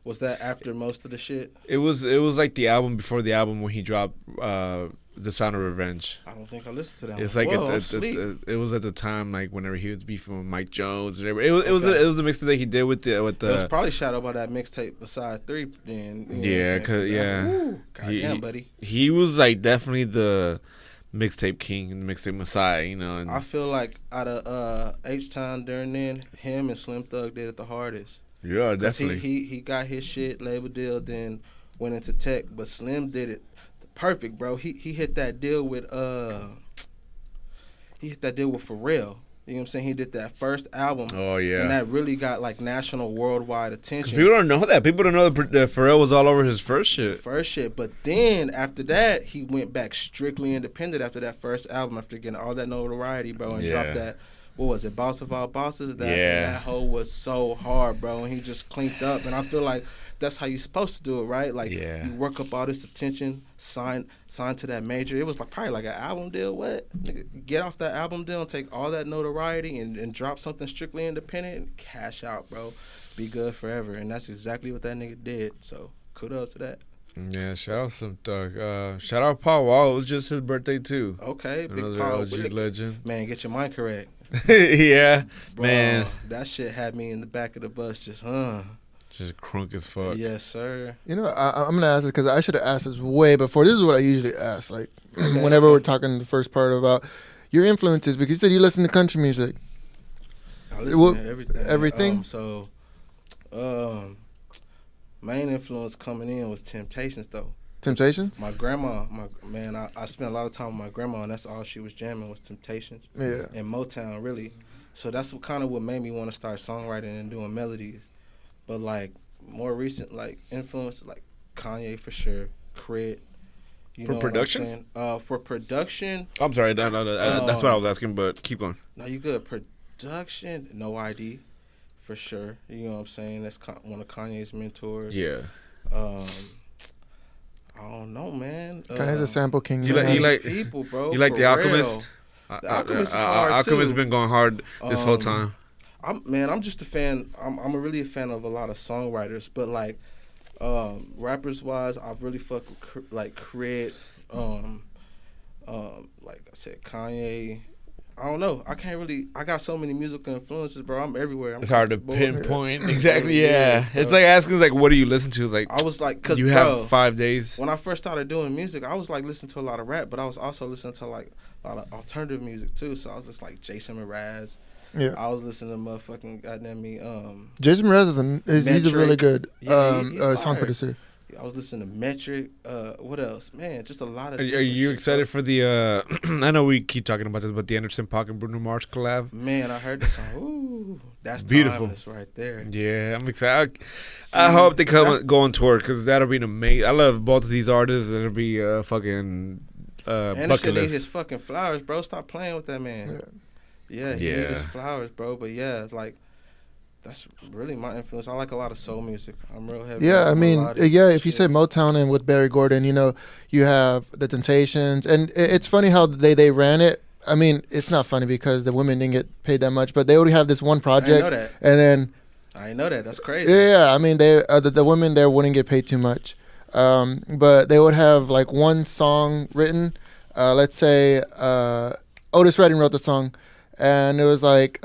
Was that after most of the shit? It was like the album before the album when he dropped The Sound of Revenge. I don't think I listened to that. It's one. like Whoa, it was at the time like whenever he was beefing with Mike Jones and everything. It was the mixtape that he did with the. It was probably shadowed by that mixtape beside 3. Then yeah, goddamn, buddy. He was like definitely the mixtape king and mixtape messiah, you know. And I feel like out of H-Town during then, him and Slim Thug did it the hardest. Yeah, definitely. He got his shit label deal, then went into tech, but Slim did it perfect, bro. He hit that deal with Pharrell. You know what I'm saying? He did that first album. Oh yeah, and that really got like national, worldwide attention. People don't know that. People don't know that Pharrell was all over his first shit. But then after that, he went back strictly independent after that first album, after getting all that notoriety, bro, and dropped that. What was it, Boss of All Bosses? That hoe was so hard, bro, and he just cleaned up. And I feel like that's how you're supposed to do it, right? Like, you work up all this attention, sign to that major. It was like probably like an album deal. What? Nigga, get off that album deal and take all that notoriety and drop something strictly independent and cash out, bro. Be good forever. And that's exactly what that nigga did. So, kudos to that. Yeah, shout out some Thug. Shout out Paul Wall. It was just his birthday, too. Okay, another big Paul. OG legend. Man, get your mind correct. Yeah, bro, man. That shit had me in the back of the bus just crunk as fuck. Yes, sir. You know, I'm going to ask this because I should have asked this way before. This is what I usually ask. Like, whenever we're talking the first part about your influences, because you said you listen to country music. I listen to everything. Everything? Main influence coming in was Temptations, though. Temptations? My grandma, I spent a lot of time with my grandma, and that's all she was jamming was Temptations. Yeah. And Motown, really. So that's what made me want to start songwriting and doing melodies. But, like, more recent, like, influence, like, Kanye for sure, Crit. For production? For production. I'm sorry, no, that's what I was asking, but keep going. No, you good. Production, No ID, for sure. You know what I'm saying? That's one of Kanye's mentors. Yeah. I don't know, man. Kanye's a sample king. You like people, bro. You like The Alchemist? The Alchemist is hard, Alchemist too. been going hard this whole time. I'm just a fan. I'm really a fan of a lot of songwriters, but like rappers wise, I've really fucked with like Crit, like I said, Kanye. I don't know. I can't really. I got so many musical influences, bro. I'm everywhere. It's hard to pinpoint. Exactly. Yeah. It's like asking, like, what do you listen to? It's like I was like, cause you have 5 days. When I first started doing music, I was like listening to a lot of rap, but I was also listening to like a lot of alternative music too. So I was just like Jason Mraz. Yeah. I was listening to motherfucking goddamn me. Jason Mraz he's a really good song fired. producer. I was listening to Metric. What else? Man, just a lot of. Are you excited for the? I know we keep talking about this, but the Anderson .Paak and Bruno Mars collab. Man, I heard the song. Ooh, that's beautiful. Timeless right there. Yeah, I'm excited. I hope they go on tour because that'll be amazing. I love both of these artists, and it'll be fucking Anderson bucket need list. his fucking flowers, bro. Stop playing with that man. Yeah, he need his flowers, bro. But yeah, it's like. That's really my influence. I like a lot of soul music. I'm real heavy. Yeah, I mean, if you say Motown and with Barry Gordon, you know, you have the Temptations, and it's funny how they ran it. I mean, it's not funny because the women didn't get paid that much, but they already have this one project. I know that. And then I didn't know that. That's crazy. Yeah, I mean, they the women there wouldn't get paid too much, but they would have like one song written. Let's say Otis Redding wrote the song, and it was like.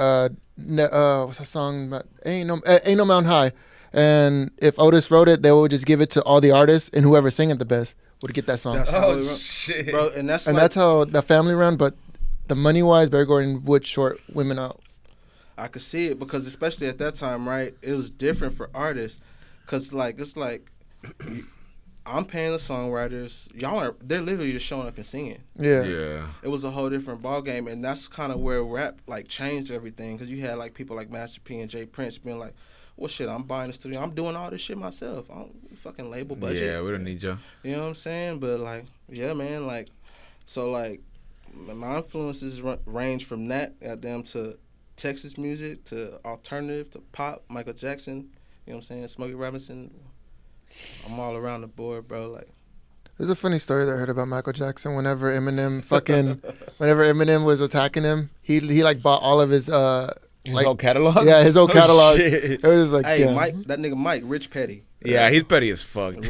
What's that song? Ain't no Mountain High. And if Otis wrote it, they would just give it to all the artists, and whoever sang it the best would get that song. Shit, bro! And that's how the family ran. But the money wise, Barry Gordon would short women out. I could see it because especially at that time, right? It was different for artists, cause like it's like. I'm paying the songwriters. They're literally just showing up and singing. Yeah. It was a whole different ball game, and that's kind of where rap like changed everything. Cause you had like people like Master P and Jay Prince being like, "Well, shit, I'm buying the studio. I'm doing all this shit myself. I don't fucking label budget. Yeah, we don't need you. You know what I'm saying? But like, yeah, man, like, so like, my influences range from that goddamn to Texas music to alternative to pop, Michael Jackson. You know what I'm saying? Smokey Robinson. I'm all around the board, bro. Like, There's a funny story that I heard about Michael Jackson. Whenever Eminem was attacking him, he like bought all of his His whole catalog? Yeah, his whole Oh, catalog. shit. It was like, Hey, yeah. Mike, that nigga Mike, Rich Petty. Yeah, he's petty as fuck. It's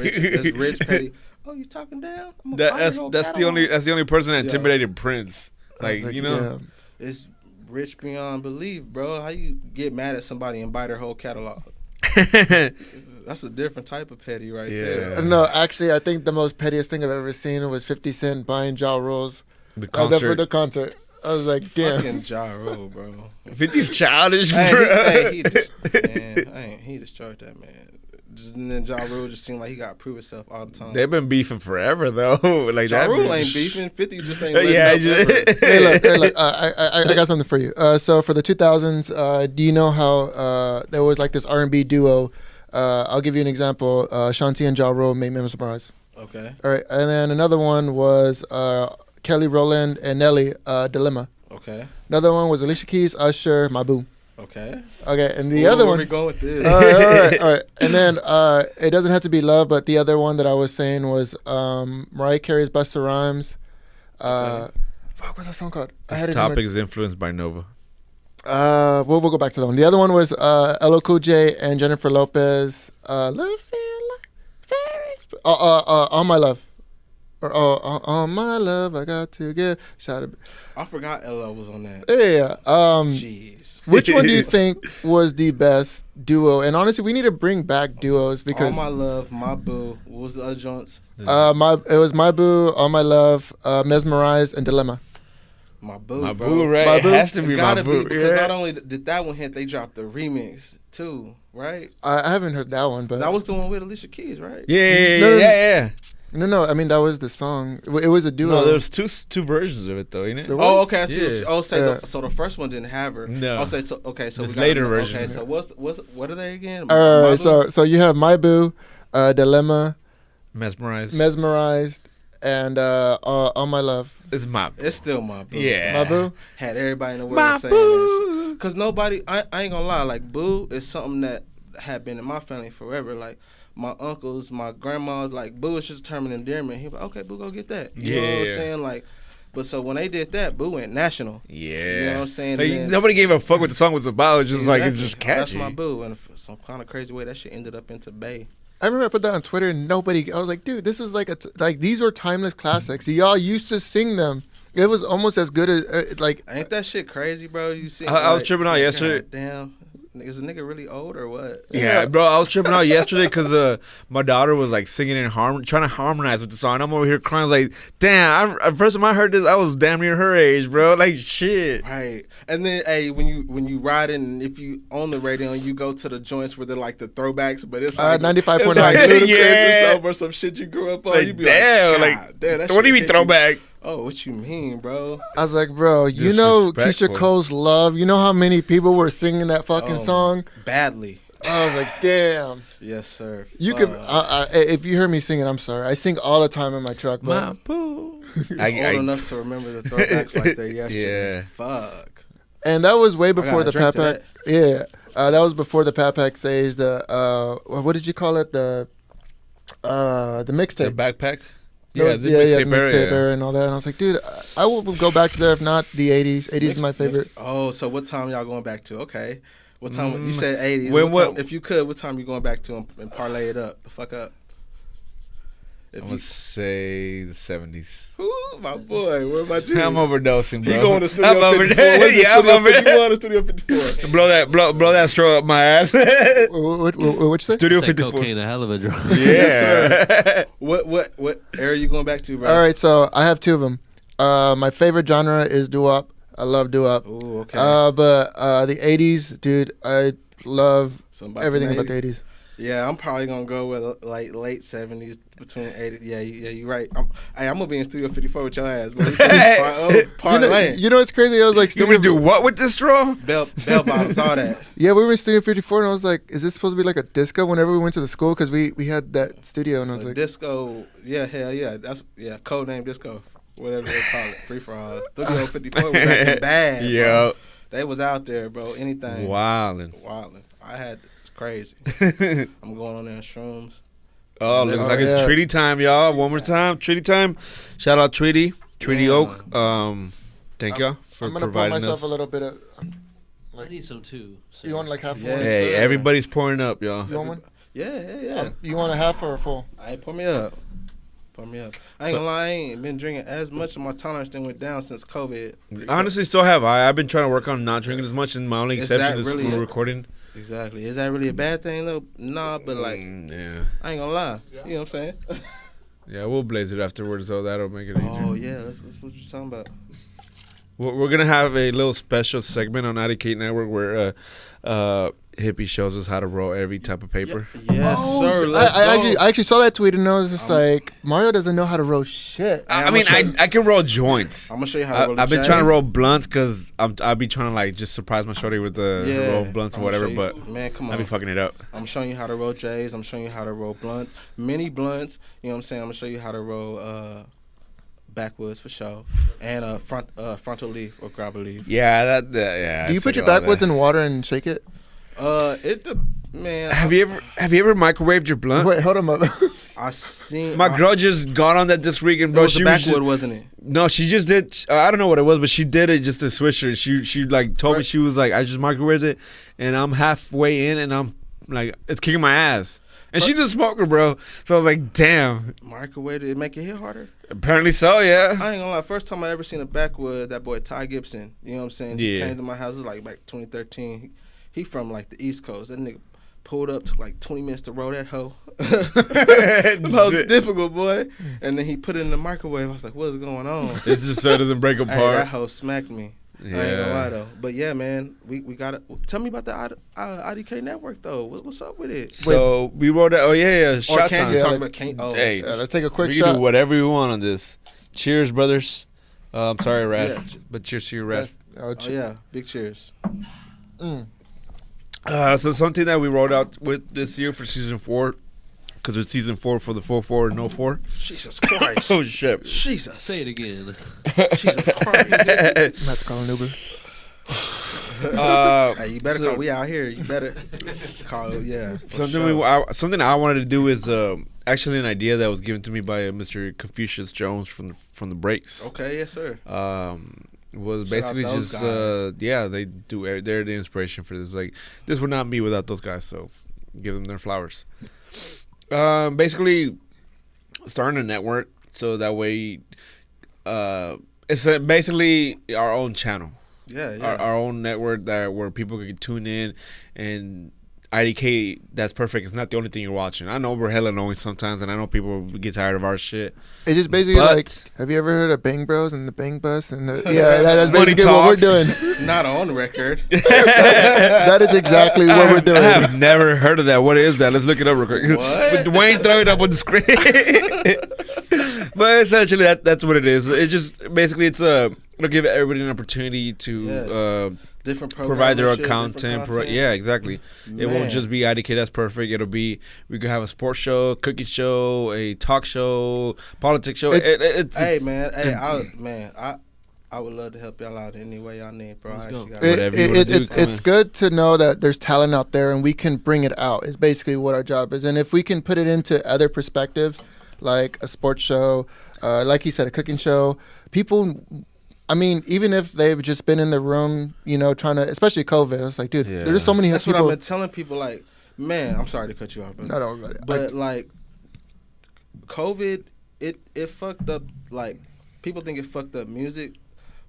Rich Petty. Oh, you talking down? I'm gonna buy your whole That's the only person that intimidated Prince. I was Like, you know. damn. It's rich beyond belief, bro. How you get mad at somebody and buy their whole catalog? That's a different type of petty right there. No, actually, I think the most pettiest thing I've ever seen was 50 Cent buying Ja Rule's The for concert. the concert. I was like, damn. Fucking Ja Rule, bro. 50's childish, bro. He destroyed that man. And then Ja Rule just seemed like he got to prove himself all the time. They've been beefing forever, though. Like Ja that Rule bitch- ain't beefing. 50 just ain't letting Yeah, up just- ever. Hey, look. I got something for you. So for the 2000s, do you know how there was like this R&B duo? I'll give you an example. Shanti and Ja Rule made Mesmerize. Okay. All right, and then another one was Kelly Rowland and Nelly, Dilemma. Okay. Another one was Alicia Keys, Usher, My Boo. Okay. Okay, and the other Where one. we going with this? All right. And then it doesn't have to be love, but the other one that I was saying was Mariah Carey's Busta Rhymes. Fuck, what's that song called? I had This it in my- topic is influenced by Nova. We'll go back to that one. The other one was LL Cool J and Jennifer Lopez. Love feel like very All My Love. Or All My Love, I got to give. Shout out. I forgot LL was on that. Yeah. Jeez. Which one do you think was the best duo? And honestly, we need to bring back duos because All My Love, My Boo. What was the other joints? it was My Boo, All My Love, Mesmerized, and Dilemma. My Boo, My bro. boo, right? My It Boo? has to It be my gotta boo. be because Yeah. not only did that one hit, they dropped the remix too, right? I haven't heard that one, but That was the one with Alicia Keys, right? Yeah. no. I mean, that was the song. It was a duo. No, there's two versions of it though, ain't it? There Oh, okay. I see. Yeah. So the first one didn't have her. No. Oh, so okay. So This we got later another- version. Okay, so what are they again? All My right, Boo? so you have My Boo, Dilemma, Mesmerized. Mesmerized, and All My Love. It's my. It's still My Boo. Yeah. My Boo. Had everybody in the world My saying boo. that shit. Cause nobody, I ain't gonna lie, like Boo is something that had been in my family forever. Like my uncles, my grandmas, like Boo is just term of endearment. He like, okay, Boo, go get that. You know what I'm Yeah. saying? Like, but so when they did that, Boo went national. Yeah. You know what I'm saying? Like, And then- nobody gave a fuck what the song was about. It's just like it's just Exactly. catchy. That's My Boo, and for some kind of crazy way that shit ended up into Bay. I remember I put that on Twitter and nobody. I was like, dude, this was like these were timeless classics. Y'all used to sing them. It was almost as good as like. Ain't that shit crazy, bro? You see? I was tripping out yesterday. Damn, is the nigga really old or what? Yeah, bro, I was tripping out yesterday because my daughter was like singing in trying to harmonize with the song. I'm over here crying, like, damn. First time I heard this, I was damn near her age, bro. Like, shit. Right, and then hey, when you ride in, and if you own the radio and you go to the joints where they're like the throwbacks, but it's like 95.9. it's like Ludacris Yeah. or some shit you grew up on. Like, You be damn, like, like, God, damn, that what do you shit mean hit throwback? Oh, what you mean, bro? I was like, bro, you know Keisha Disrespectful. Cole's Love. You know how many people were singing that fucking song? Badly. I was like, damn. Yes, sir. You Fuck. could, if you hear me singing, I'm sorry. I sing all the time in my truck, but My boo. old enough to remember the throwbacks like they yesterday. Yeah. Fuck. and that was way before the gotta Pat drink Pack. to Yeah, that was before the Pat Pack stage. The what did you call it? The The mixtape. backpack? Yeah, Yeah, the mixtape mixtape era. era and all that. And I was like, dude, I will go back to there if not the 80s. 80s is my favorite. Oh, so what time y'all going back to? Okay. What time? You said 80s. When What time, what- if you could, what time you going back to and parlay it up? The fuck up. If I'm you, going to say the 70s. ooh, my boy, what about you? I'm overdosing, bro. He going to Studio I'm 54. What's yeah, I'm Studio over 51 or Studio 54? blow that straw up my ass. What you say? Studio Say 54. cocaine a hell of a drug. Yeah. Yes, sir. What area you going back to, bro? All right, so I have two of them. My favorite genre is doo-wop. I love doo-wop. Ooh, okay. But the 80s, dude, I love Somebody everything from about the 80s. Yeah, I'm probably gonna go with like late 70s, between 80. Yeah, you're right. I'm gonna be in Studio 54 with your ass. But You know what's crazy? I was like, You want me to do what with this straw? bell bottoms, all that. Yeah, we were in Studio 54, and I was like, is this supposed to be like a disco whenever we went to the school? Because we had that studio, and I was So like, disco, yeah, hell yeah, that's code name disco, whatever they call it, free for all. Studio 54 was acting bad. Yeah. Bro. They was out there, bro. Anything. Wildin'. Wildin'. It's crazy. I'm going on there in shrooms. Oh, looks like it's yeah. treaty time, y'all. One more time, treaty time. Shout out Treaty Oak. Thank y'all for I'm gonna pour providing myself us. a little bit of. I need some too. So. You want like half? Yeah. One? Hey, sir. everybody's pouring up, y'all. You want one? Yeah. You want a half or a full? All right, pour me up. Pour me up. I ain't gonna lie, I ain't been drinking as much, and my tolerance done went down since COVID. Honestly, so have I. I've been trying to work on not drinking as much, and my only Is exception that is really when we're it? recording. Exactly. Is that really a bad thing though? Nah, but like, Yeah. I ain't gonna lie. You know what I'm saying? Yeah, we'll blaze it afterwards, so that'll make it easier. Oh yeah, that's what you're talking about. We're gonna have a little special segment on IDK Network where Hippie shows us how to roll every type of paper. Yes, Oh, sir. Let's go. I actually saw that tweet and I was just like, Mario doesn't know how to roast shit. I mean, I can roll joints. I'm gonna show you how to roll. I've been a trying to J. roll blunts because I'll be trying to like just surprise my shorty with the roll blunts or I'm whatever. gonna show you- But man, come I'll be on. fucking it up. I'm showing you how to roll J's. I'm showing you how to roll blunts, mini blunts. You know what I'm saying? I'm gonna show you how to roll backwoods for sure, and frontal leaf or grabber leaf. Yeah, yeah. Do you put your backwoods in water and shake it? Man. Have you ever microwaved your blunt? Wait, hold on. I seen My girl just got on that this weekend, It bro. was She the was backwood, just, wasn't it? no, she just did. I don't know what it was, but she did it just to switch her. She like told me, she was like, I just microwaved it, and I'm halfway in, and I'm like, it's kicking my ass. And she's a smoker, bro. So I was like, damn. Microwave it make it hit harder. Apparently so, yeah. I ain't gonna lie. First time I ever seen a backwood, that boy Ty Gibson. You know what I'm saying? He Yeah. came to my house. It was like back 2013. He from like the East Coast. That nigga pulled up, took like 20 minutes to roll that hoe. That was difficult, boy. And then he put it in the microwave. I was like, what's going on? It's just so it doesn't break Hey, that apart. hoe smacked me. Yeah. I ain't gonna lie though. But yeah, man, we got to tell me about the IDK Network though. What's up with it? So we wrote that. Oh yeah. Or Shot can time. you Yeah, talk like- about can? Oh, Hey, Yeah, let's take a quick we shot. can do whatever we want on this. Cheers, brothers. I'm sorry, Rad, Yeah. but cheers to you, Rad. Oh, oh yeah, big cheers. So something that we rolled out with this year for season 4, because it's season 4 for the 4-4 and no 4. Jesus Christ. Oh shit! Jesus. Say it again. Jesus Christ. I'm about to call an Uber. Hey, you better call. We out here. You better call. Yeah. for Something sure. something I wanted to do is actually an idea that was given to me by Mr. Confucius Jones from the Breaks. Okay. Yes, sir. Was Shout out basically those just guys. yeah, they do, they're the inspiration for this. Like, this would not be without those guys, so give them their flowers. Basically starting a network so that way it's basically our own channel. Yeah. Yeah. Our own network where people can tune in, and IDK, that's perfect. It's not the only thing you're watching. I know we're hella annoying sometimes, and I know people get tired of our shit. It's just basically But- like, have you ever heard of Bang Bros and the Bang Bus? And that's Money basically what we're talks. doing. Not on record. That is exactly what we're doing. I have never heard of that. What is that? Let's look it up real quick. What? Dwayne, throw it up on the screen. But essentially, that's what it is. It's just basically it'll give everybody an opportunity to Different provide their own programming, shit, content. different Yeah, exactly. It won't Man. just be IDK. That's perfect. It'll be, we could have a sports show, cookie show, a talk show, politics show. It's- Hey man, I would love to help y'all out any way y'all need, bro. Let's I go. actually got Whatever you wanna do, come It's in. good to know that there's talent out there and we can bring it out. Is basically what our job is. And if we can put it into other perspectives, like a sports show, like he said, a cooking show, people. I mean, even if they've just been in the room, trying to, especially COVID, it's like, dude, Yeah. there's so many That's what people. I've been telling people. Like, man, I'm sorry to cut you off, but No, don't worry about it. But like, COVID, it fucked up. Like, people think it fucked up music,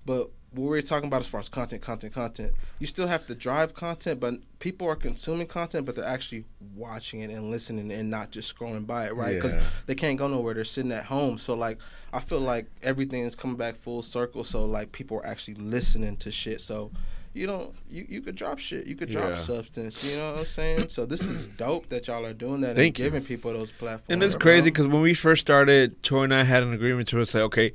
but what we're talking about as far as content, you still have to drive content, but people are consuming content, but they're actually watching it and listening and not just scrolling by it, right? Because Yeah. they can't go nowhere. They're sitting at home. So, like, I feel like everything is coming back full circle. So, like, people are actually listening to shit. So, you could drop shit. You could drop Yeah. substance. You know what I'm saying? So, this is dope that y'all are doing that Thank and you. giving people those platforms. And it's bro. crazy because when we first started, Troy and I had an agreement to say, okay,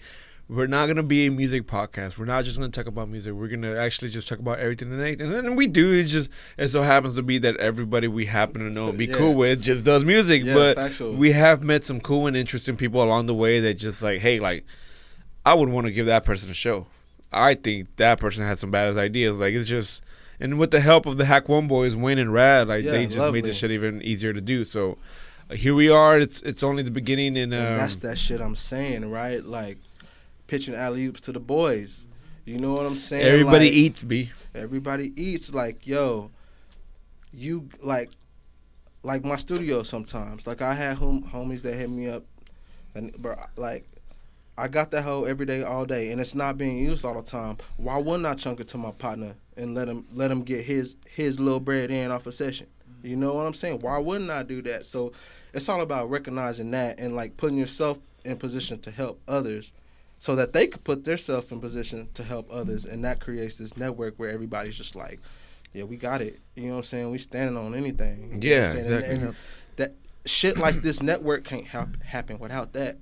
we're not going to be a music podcast. We're not just going to talk about music. We're going to actually just talk about everything and anything. And then we do. It so happens to be that everybody we happen to know and be Yeah. cool with just does music. Yeah, but factual. we have met some cool and interesting people along the way that just like, hey, like, I would want to give that person a show. I think that person has some badass ideas. Like, it's just, and with the help of the Hack One boys, Wayne and Rad, like, Yeah, they just lovely. made this shit even easier to do. So, here we are. It's only the beginning, and that's that shit I'm saying, right? Like pitching alley oops to the boys. You know what I'm saying? everybody like, eats, B. Everybody eats. Like, yo, you like my studio sometimes. Like I had homies that hit me up, and bro, like I got that hoe every day, all day, and it's not being used all the time. Why wouldn't I chunk it to my partner and let him get his little bread in off a session? You know what I'm saying? Why wouldn't I do that? So it's all about recognizing that and like putting yourself in position to help others, so that they could put themselves in position to help others, and that creates this network where everybody's just like, yeah, we got it. You know what I'm saying? We standing on anything. You know what I'm saying? Exactly. And that shit like this network can't happen without that.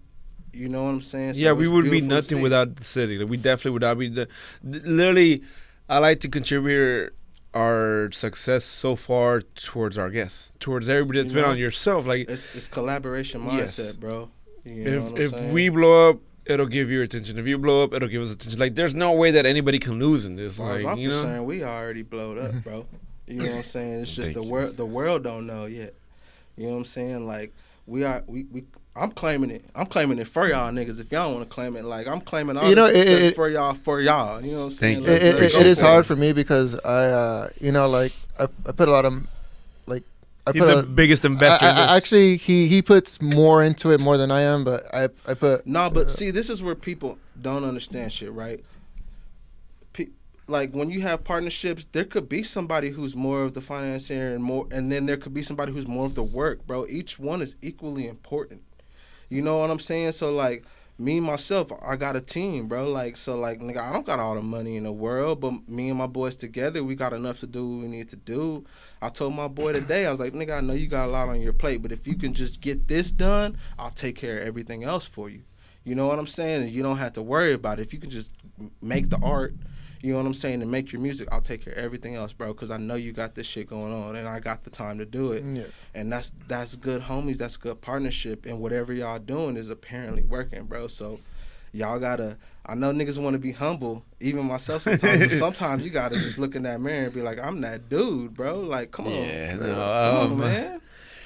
You know what I'm saying? So Yeah, we would be beautiful to nothing see. without the city. Like, we definitely would not be. Literally, I like to contribute our success so far towards our guests, towards everybody that's been on yourself. Like it's collaboration mindset, Yes. bro. You know what I'm if saying? we blow up, it'll give you attention. If you blow up, it'll give us attention. Like there's no way that anybody can lose in this. As far as Like I'm you know, concerned, we already blowed up, bro. You know what I'm saying? It's just Thank the world don't know yet. You know what I'm saying? Like we I'm claiming it. I'm claiming it for y'all niggas. If y'all want to claim it, like I'm claiming all the success for y'all. You know what I'm saying? Thank you. It is hard for me because I like I put a lot of like I he's put the biggest investor. in this. actually he puts more into it more than I am, but I put but see, this is where people don't understand shit, right? Like when you have partnerships, there could be somebody who's more of the financier and then there could be somebody who's more of the work, bro. Each one is equally important. You know what I'm saying? So like me myself, I got a team, bro. Like so, like nigga, I don't got all the money in the world, but me and my boys together, we got enough to do what we need to do. I told my boy today, I was like, nigga, I know you got a lot on your plate, but if you can just get this done, I'll take care of everything else for you. You know what I'm saying? And you don't have to worry about it. If you can just make the art. You know what I'm saying? To make your music, I'll take care of everything else, bro, because I know you got this shit going on, and I got the time to do it. Yeah. And that's good homies. That's good partnership, and whatever y'all doing is apparently working, bro. So y'all gotta. I know niggas want to be humble, even myself sometimes. But sometimes you gotta just look in that mirror and be like, I'm that dude, bro. Like, come on, come on, man.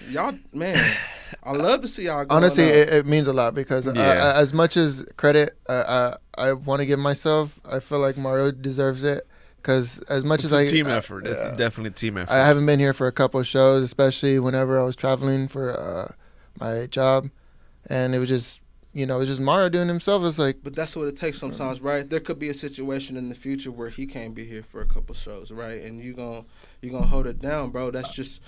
Y'all, man. I love to see y'all. Honestly, it means a lot because as much as credit I want to give myself, I feel like Mario deserves it because as much as It's a team effort. It's definitely a team effort. I haven't been here for a couple of shows, especially whenever I was traveling for my job, and it was just Mario doing himself. It's like, but that's what it takes sometimes, right? There could be a situation in the future where he can't be here for a couple shows, right? And you gonna hold it down, bro. That's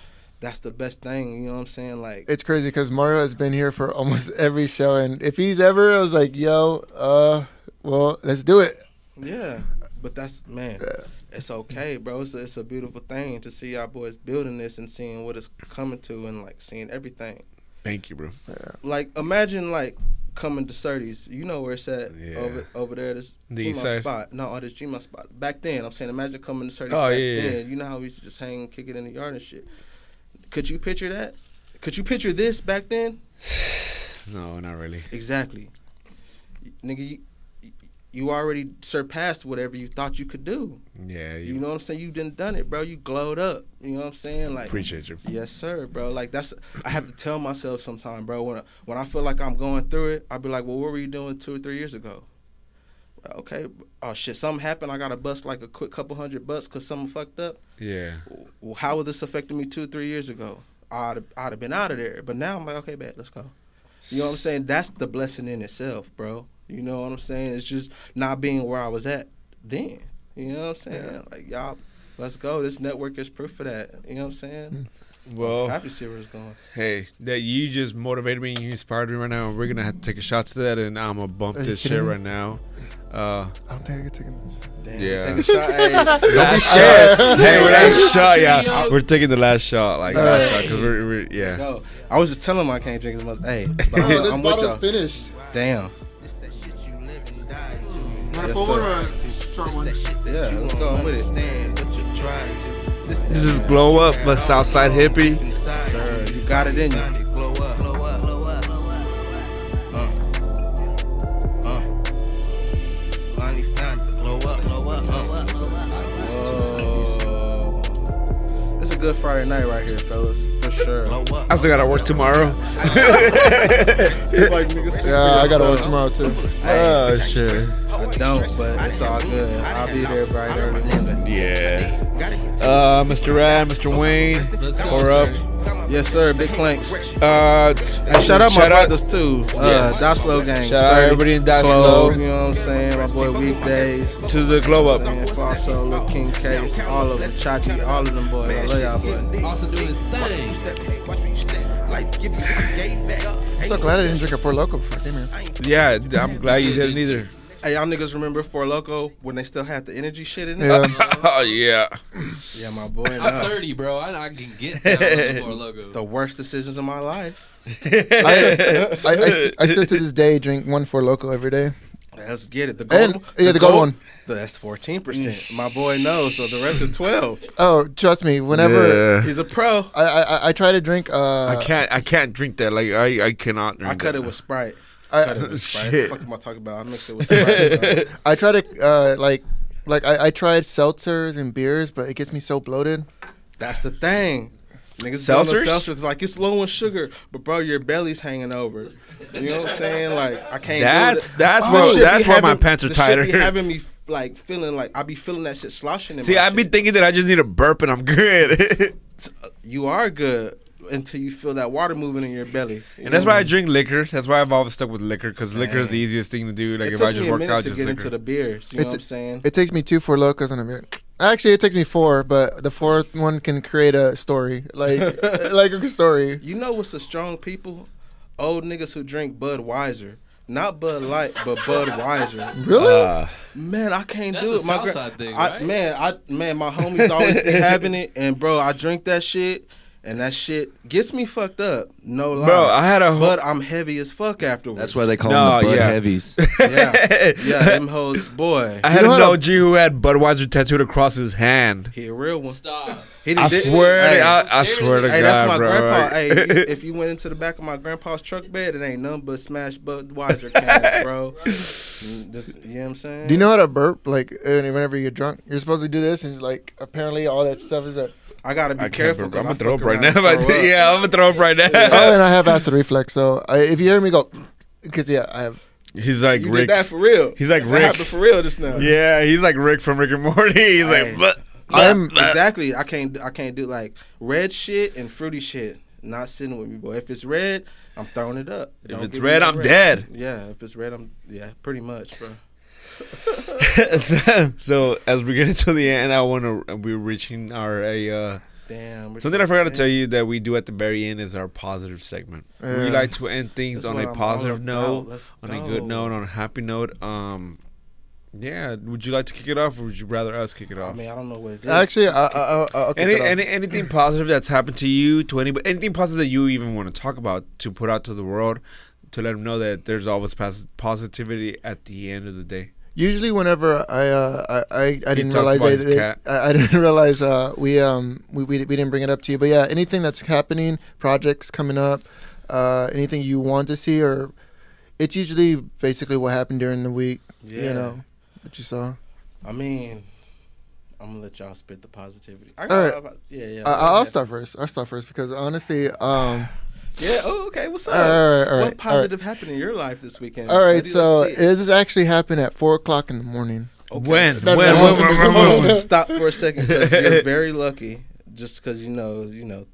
the best thing, you know what I'm saying? Like it's crazy because Mario has been here for almost every show, and if he's ever, I was like, yo, well, let's do it. Yeah, but that's it's okay, bro. It's a beautiful thing to see y'all boys building this and seeing what it's coming to, and like seeing everything. Thank you, bro. Yeah. Like imagine like coming to Surtees, you know where it's at over there. This The G-My spot. No, this G-My spot. Back then, I'm saying imagine coming to Surtees then. You know how we used to just hang and kick it in the yard and shit. Could you picture that? Could you picture this back then? No, not really. Exactly. Nigga, you already surpassed whatever you thought you could do. Yeah. You know what I'm saying? You done it, bro. You glowed up. You know what I'm saying? Like, appreciate you. Yes, sir, bro. Like I have to tell myself sometime, bro. When I feel like I'm going through it, I'll be like, well, what were you doing 2 or 3 years ago? Okay. Oh shit, something happened. I gotta bust like a quick couple $100 because something fucked up. Yeah. Well, how would this affected me 2 or 3 years ago? I'd have been out of there. But now I'm like, okay, bet, let's go. You know what I'm saying? That's the blessing in itself, bro. You know what I'm saying? It's just not being where I was at then. You know what I'm saying? Yeah. Like, y'all, let's go. This network is proof of that. You know what I'm saying? Well, I'm happy to see where it's going. Hey, that you just motivated me. You inspired me right now. And we're going to have to take a shot to that. And I'm going to bump this shit right now. I don't think I can take a Damn, yeah. take a shot. Hey, don't be Last scared. Hey, last shot, yeah. We're taking the last shot. Like, last shot. Because we're yeah. Go. I was just telling him I can't drink as much. Hey, but this I'm with bottle's y'all. finished. Damn. Want a full one or a short one? Yeah, let's go. I'm with it. This is Glow Up by Side Hippie. Sir, you got it in you. Finally found it. Glow up. It's a good Friday night right here, fellas, for sure. I still gotta work tomorrow. He's like, nigga, speak for I gotta work yourself. tomorrow too. Oh shit. I don't, but it's all good. I'll be there bright early morning. Yeah. Mr. Rad, Mr. Wayne, Let's go, pour sir. up. Yes, sir. Big clanks. Hey, Shout out my brothers too. Daslo gang. Shout out Surly, everybody in Daslo. Clove, you know what I'm saying? My boy Weekdays. To the glow up. Faso, Lil King Case, all of them. Chachi, all of them boys. I love y'all boys. Also doing his thing. I'm so glad I didn't drink a Four Loko before I came here. Yeah, I'm glad you didn't either. Hey, y'all niggas remember Four Loko when they still had the energy shit in it? Yeah. Oh yeah. Yeah, my boy. I'm No. 30, bro. I can get down on the Four Loko. The worst decisions of my life. I still to this day drink one Four Loko every day. Let's get it. The gold And, one. yeah, the gold one. That's 14%. My boy knows, so the rest are 12. Oh, trust me. Whenever He's a pro. I try to drink, I can't drink that. Like I cannot drink I cut that. it with Sprite. I- Cut it with Sprite. What Shit. the fuck am I talking about? I mix it with Sprite. Bro. I try to I tried seltzers and beers, but it gets me so bloated. That's the thing. Niggas Seltzers? Seltzers like it's low in sugar, but bro, your belly's hanging over. You know what I'm saying? Like I can't. That's do it. that's This where shit that's be where my having- pants are this shit tighter. be having me like feeling like I be feeling that shit sloshing in See, my I be shit. thinking that I just need a burp and I'm good. You are good until you feel that water moving in your belly. You And that's know why what I I'm drink liquor. That's why I've always stuck with liquor because liquor is the Same. easiest thing to do. Like It if took I just me a work minute out, to just get liquor. into the beers. You know what I'm saying? It takes me 2 Four Locos and a beer. Actually, it takes me 4, but the 4th one can create a story, like a story. You know what's the strong people? Old niggas who drink Budweiser. Not Bud Light, but Budweiser. Really? Man, I can't That's do a it. My Southside thing, right? man, my homies always be having it, and bro, I drink that shit, and that shit gets me fucked up. No lie, Bro, I had a but I'm heavy as fuck afterwards. That's why they call No, them the Bud yeah. Heavies. yeah, them hoes, boy. I had You know an how to- OG who had Budweiser tattooed across his hand. He a real one. Stop. He I did- swear, Hey, I swear to Hey, God, that's my bro. grandpa. Hey, if you went into the back of my grandpa's truck bed, it ain't nothing but smashed Budweiser cans, bro. Just, you know what I'm saying? Do you know how to burp? Like whenever you're drunk, you're supposed to do this, and like apparently all that stuff is that. I gotta be I can't careful. burp. I'm 'cause gonna I throw up fuck right around now. and throw up. Yeah, I'm gonna throw up right now. Oh, and I have acid reflux, so if you hear me go, because I have. He's like You Rick. did that for real. He's like That Rick. happened for real just now. Yeah, he's like Rick from Rick and Morty. He's Hey. like, but I'm Exactly. I can't do like red shit and fruity shit. Not sitting with me, boy. If it's red, I'm throwing it up. If Don't it's give me red, no I'm dead. Yeah, if it's red, pretty much, bro. so as we get into the end, we're reaching our Damn. something I forgot to tell you that we do at the very end is our positive segment. We Yeah. like to end things That's on what a I'm positive all note, about. Let's on a good go. note, on a happy note. Yeah. Would you like to kick it off, or would you rather us kick it I off? mean, I don't know what it is. Actually, I'll kick it off. Anything positive that's happened to you, to anybody, anything positive that you even want to talk about, to put out to the world, to let them know that there's always positivity at the end of the day. Usually, whenever I didn't talks realize about his cat. I didn't realize we didn't bring it up to you, but yeah, anything that's happening, projects coming up, anything you want to see, or it's usually basically what happened during the week. Yeah. You know, what you saw. I mean, I'm gonna let y'all spit the positivity. All right. Yeah. I'll start first. I'll start first because honestly, Yeah. Oh, okay. What's up? All right, What positive happened in your life this weekend? all right. Let's So see it. this actually happened at 4:00 in the morning. Okay. When? No, When? no, Hold on, stop for a second because you're very lucky. Just because you know,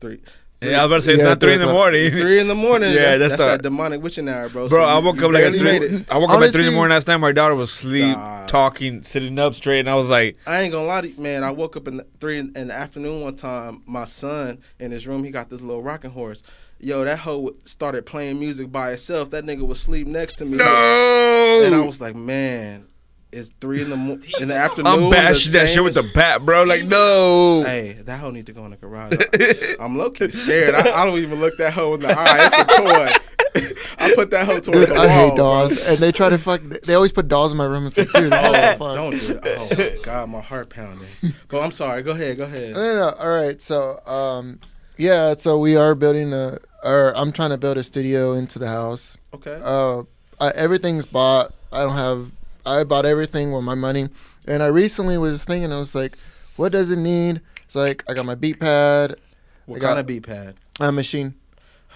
3. Yeah, I was about to say it's Yeah, not 3 in the 3 morning. 3 in the morning. Yeah, that's that's that the- demonic witching hour, bro. Bro, So I you- woke you up like at barely 3. made it. I woke up at 3 in the Honestly- morning last night. My daughter was asleep, Stop. talking, sitting up straight, and I was like, I ain't gonna lie to you, man. I woke up in 3 in the afternoon one time. My son in his room, he got this little rocking horse. Yo, that hoe started playing music by itself. That nigga was asleep next to me. no. And I was like, man, it's 3 in the afternoon. I'm bashing the that shit same with the as- bat, bro. Like, no. Hey, that hoe need to go in the garage. I'm low key scared. I don't even look that hoe in the eye. It's a toy. I put that hoe toward Dude, the wall. I hate bro. dolls, and they try to fuck. They always put dolls in my room. It's like, dude, what the fuck? Don't do it. Oh my god, my heart pounding. But I'm sorry. Go ahead. No. All right. So, yeah. So we are building I'm trying to build a studio into the house. Okay. Everything's bought. I bought everything with my money. And I recently was thinking, I was like, what does it need? It's like I got my beat pad. What kind of beat pad? A machine.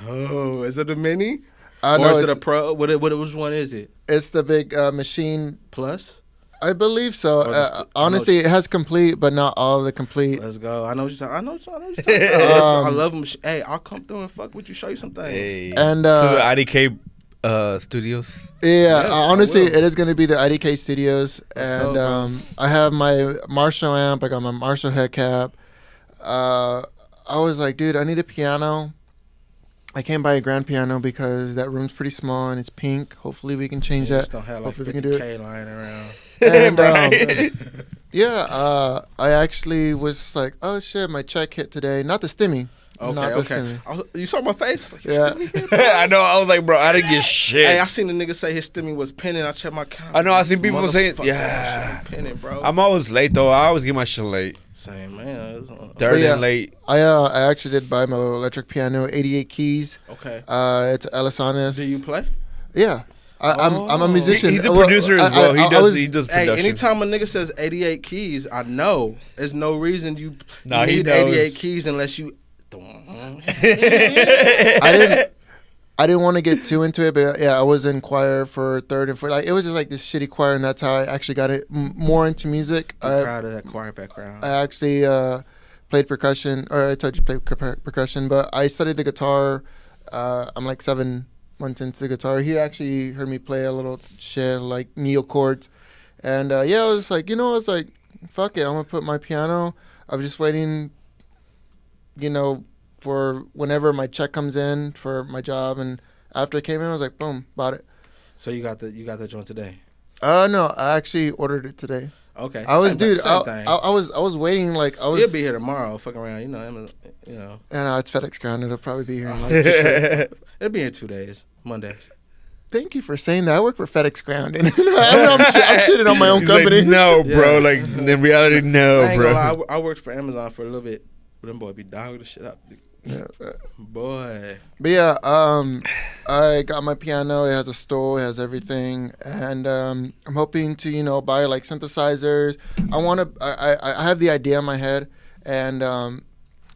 Oh, is it a mini? No, Or is it a pro? Which one is it? It's the big machine. Plus? I believe so. Or Honestly, it has complete, but not all the complete. Let's go. I know what you're talking about. I love them. Hey, I'll come through and fuck with you, show you some things. Hey. And to the IDK studios. Yeah, Yes, honestly, I will. it is going to be the IDK Studios, Let's and go, I have my Marshall amp. I got my Marshall head cap. I was like, dude, I need a piano. I can't buy a grand piano because that room's pretty small and it's pink. Hopefully, we can change You that. just don't have like Hopefully we can do 50K lying around. And, Right. I actually was like, oh shit, my check hit today. Not the stimmy. Not the Okay. stimmy. You saw my face? Like, Yeah. I know. I was like, bro, I didn't get shit. Hey, I seen the nigga say his stimmy was pinning. I checked my count. I know. I seen people saying, Motherfucker, yeah. shit pinning, bro. I'm always late though. I always get my shit late. Same, man. Third yeah. and late. I actually did buy my little electric piano, 88 keys. Okay. It's Elisanis. Do you play? Yeah. I'm a musician. He's a producer as well. He does Hey, production. anytime a nigga says 88 keys, I know there's no reason you Nah, he need knows. 88 keys unless you. I didn't want to get too into it, but yeah, I was in choir for third and fourth. Like it was just like this shitty choir, and that's how I actually got it more into music. I'm proud of that choir background. I actually played percussion, or I told you played percussion, but I studied the guitar. I'm like 7 months into the guitar. He actually heard me play a little shit like neo chords, and yeah, I was like, I was like, fuck it, I'm gonna put my piano. I was just waiting, for whenever my check comes in for my job, and after it came in, I was like, boom, bought it. So you got that joint today? No, I actually ordered it today. Okay. I was, Same dude. thing. I was waiting like I was. He'll be here tomorrow. Fuck around, Amazon, And it's FedEx ground. It'll probably be here. In like It'll be in 2 days. Monday. Thank you for saying that. I work for FedEx ground, and I'm shitting on my own He's company. like, no, bro. Yeah. Like in reality, no, I ain't bro. gonna lie. I worked for Amazon for a little bit. But them boy be dogging the shit out. Yeah. Boy. But yeah, I got my piano. It has a stool. It has everything, and I'm hoping to buy like synthesizers. I have the idea in my head, and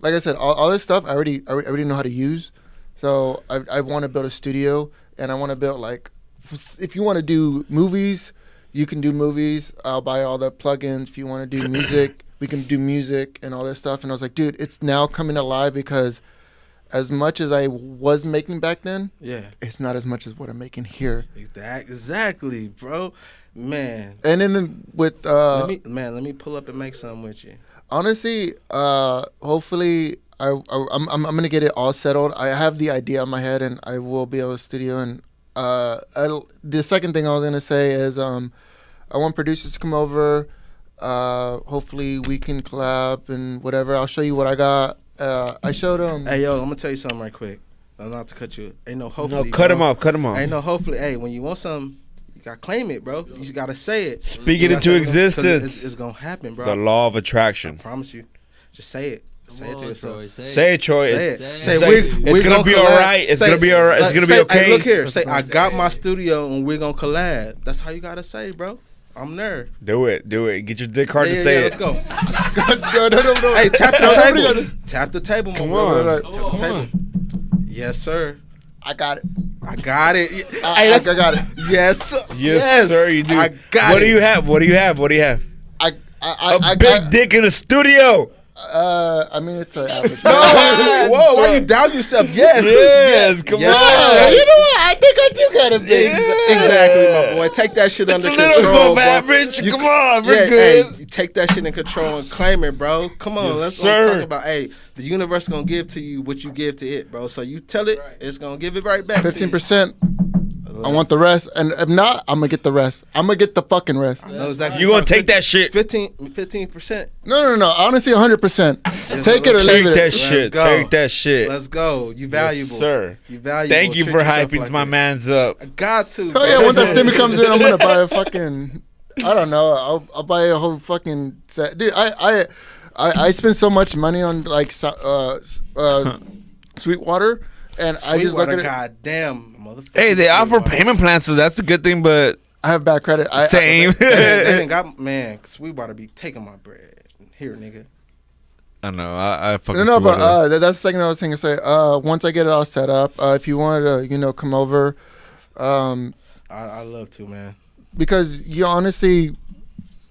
like I said, all this stuff I already know how to use. So I want to build a studio, and I want to build like, if you want to do movies, you can do movies. I'll buy all the plugins. If you want to do music, we can do music and all this stuff. And I was like, dude, it's now coming alive because as much as I was making back then, Yeah. it's not as much as what I'm making here. Exactly, bro. Man. And then with Let me pull up and make something with you. honestly, hopefully I'm gonna get it all settled. I have the idea in my head, and I will be able to studio. And the second thing I was gonna say is I want producers to come over. Hopefully we can collab and whatever. I'll show you what I got. I showed them. Hey, yo, I'm gonna tell you something right quick. I'm not to cut you. Ain't no hopefully. No, cut bro. him off. Cut him off. Ain't no hopefully. Hey, when you want something, you gotta claim it, bro. You just gotta say it. Speak You it gotta into say 'cause existence. It's gonna happen, bro. The law of I attraction. promise you. Just say it. Say it to yourself. Say it, Troy. Say It's- it. Say Say it. we're gonna be collab. all right. It's gonna be all right. It's gonna be say, okay. Hey, look here. Say I got my studio and we're gonna collab. That's how you gotta say, bro. I'm there. Do it. Get your dick hard to Yeah, say let's it. go. No. Hey, tap the table. Tap the table, my Come brother. on. Tap the table. Yes, sir. I got it. I got it. I got it. Yes, sir. Yes, sir. You do. I got What it. do you have? What do you have? What do you have? I A big dick in the studio. I mean, it's an average. Whoa, why you doubt yourself? Yes. Yes, come Yeah, on. you know what? I think I do got a big. Exactly, my boy. Take that shit under a little control, above bro. average. Come on, we're Yeah, good. hey, you take that shit in control and claim it, bro. Come on, Yes, let's sir. talk about. Hey, the universe gonna give to you what you give to it, bro. So you tell it, it's gonna give it right back. 15%. I want the rest, and if not, I'm gonna get the rest. I'm gonna get the fucking rest. I know exactly. You gonna take that shit. 15%. No. Honestly, 100%. Take it or Take leave Take it. that shit. go. Take that shit. Let's go. You valuable, Yes, sir. You valuable. Thank you Treat for yourself hyping like my that. man's up. I got to. Oh yeah, bro. when that stimmy comes in, I'm gonna buy a fucking. I don't know. I'll buy a whole fucking set, dude. I spend so much money on like Sweetwater, and I just look Sweetwater, at it. goddamn motherfucker. Hey, they offer Sweetwater. payment plans, so that's a good thing. But I have bad credit. same. They didn't got man. Sweetwater be taking my bread. Here, nigga. I don't know. I fucking No, but swear. that's the second I was thinking. Say, once I get it all set up, if you wanted to, come over, I love to, man. because you honestly,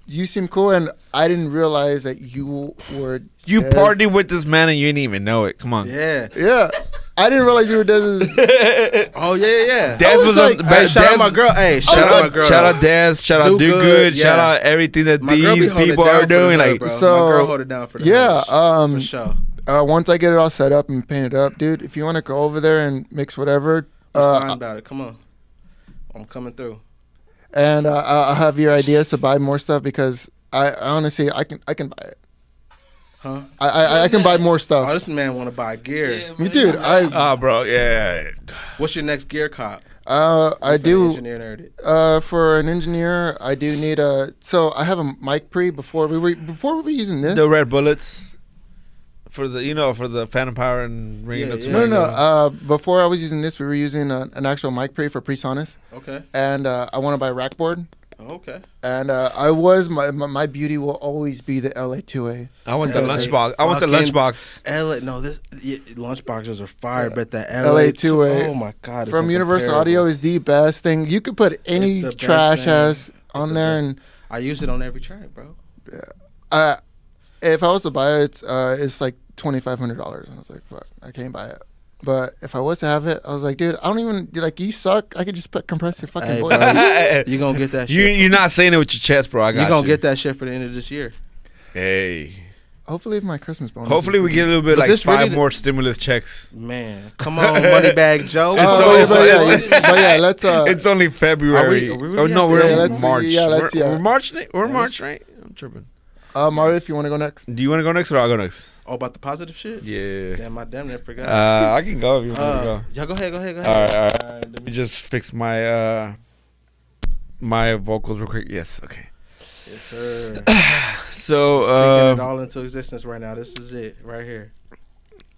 you seem cool, and I didn't realize that you were. You Des. partied with this man and you didn't even know it. Come on. Yeah. Yeah, I didn't realize you were Dez's. Oh yeah. Des was like, on. Hey, shout out my girl. Hey, shout out my girl. Shout out Des. Shout out Do Do Good, Good. yeah. Shout out everything that My girl be these holding it people down are for the doing. hood, Like, bro. So, my girl hold it down for the yeah, hood. For sure. Once I get it all set up and painted up, dude, if you want to go over there and mix whatever, Let's talk about it. Come on, I'm coming through. and I'll have your ideas to buy more stuff, because I honestly I can buy it. Huh? I can buy more Oh, stuff. this man want to buy gear. Dude, bro, yeah. What's your next gear cop? I For the do. engineer nerd. For an engineer, I do need a. So I have a mic pre before we were using this. The red bullets for the for the Phantom Power and ringing Yeah, up. yeah. No. Before I was using this, we were using an actual mic pre for PreSonus, Okay. and I want to buy a rack board. Okay. And my beauty will always be the LA2A. I want the LA lunchbox. I want the fucking lunchbox. No, lunchboxes are fire, but that LA2A. Oh my god! From Universal Audio is the best thing. You could put any It's the best trash thing. ass It's on the there, best. and I use it on every track, bro. if I was to buy it, it's like $2,500. I was like, fuck, I can't buy it. But if I was to have it, I was like, dude, I don't even like you suck. I could just put compressor fucking Hey, voice. bro, you gonna get that shit. You're not saying it with your chest, bro. I got You you. gonna get that shit for the end of this year. Hey. Hopefully, if my Christmas bonus. Hopefully we get a little bit But like this 5 really- more stimulus checks. Man, come on, Moneybag Joe. But yeah, let's. It's only February. Are we really oh no, at we're the- in let's see. March. Yeah, let's- we're, yeah. we're March. We're Yeah, March, let's- right? I'm tripping. Mario, if you want to go next. Do you want to go next or I'll go next? Oh, about the positive shit? Yeah. Damn, I damn near forgot. I can go if you want to go. Yeah, go ahead. All right. Let me just fix my my vocals real quick. Yes. Okay. Yes, sir. So Speaking it all into existence right now. This is it right here.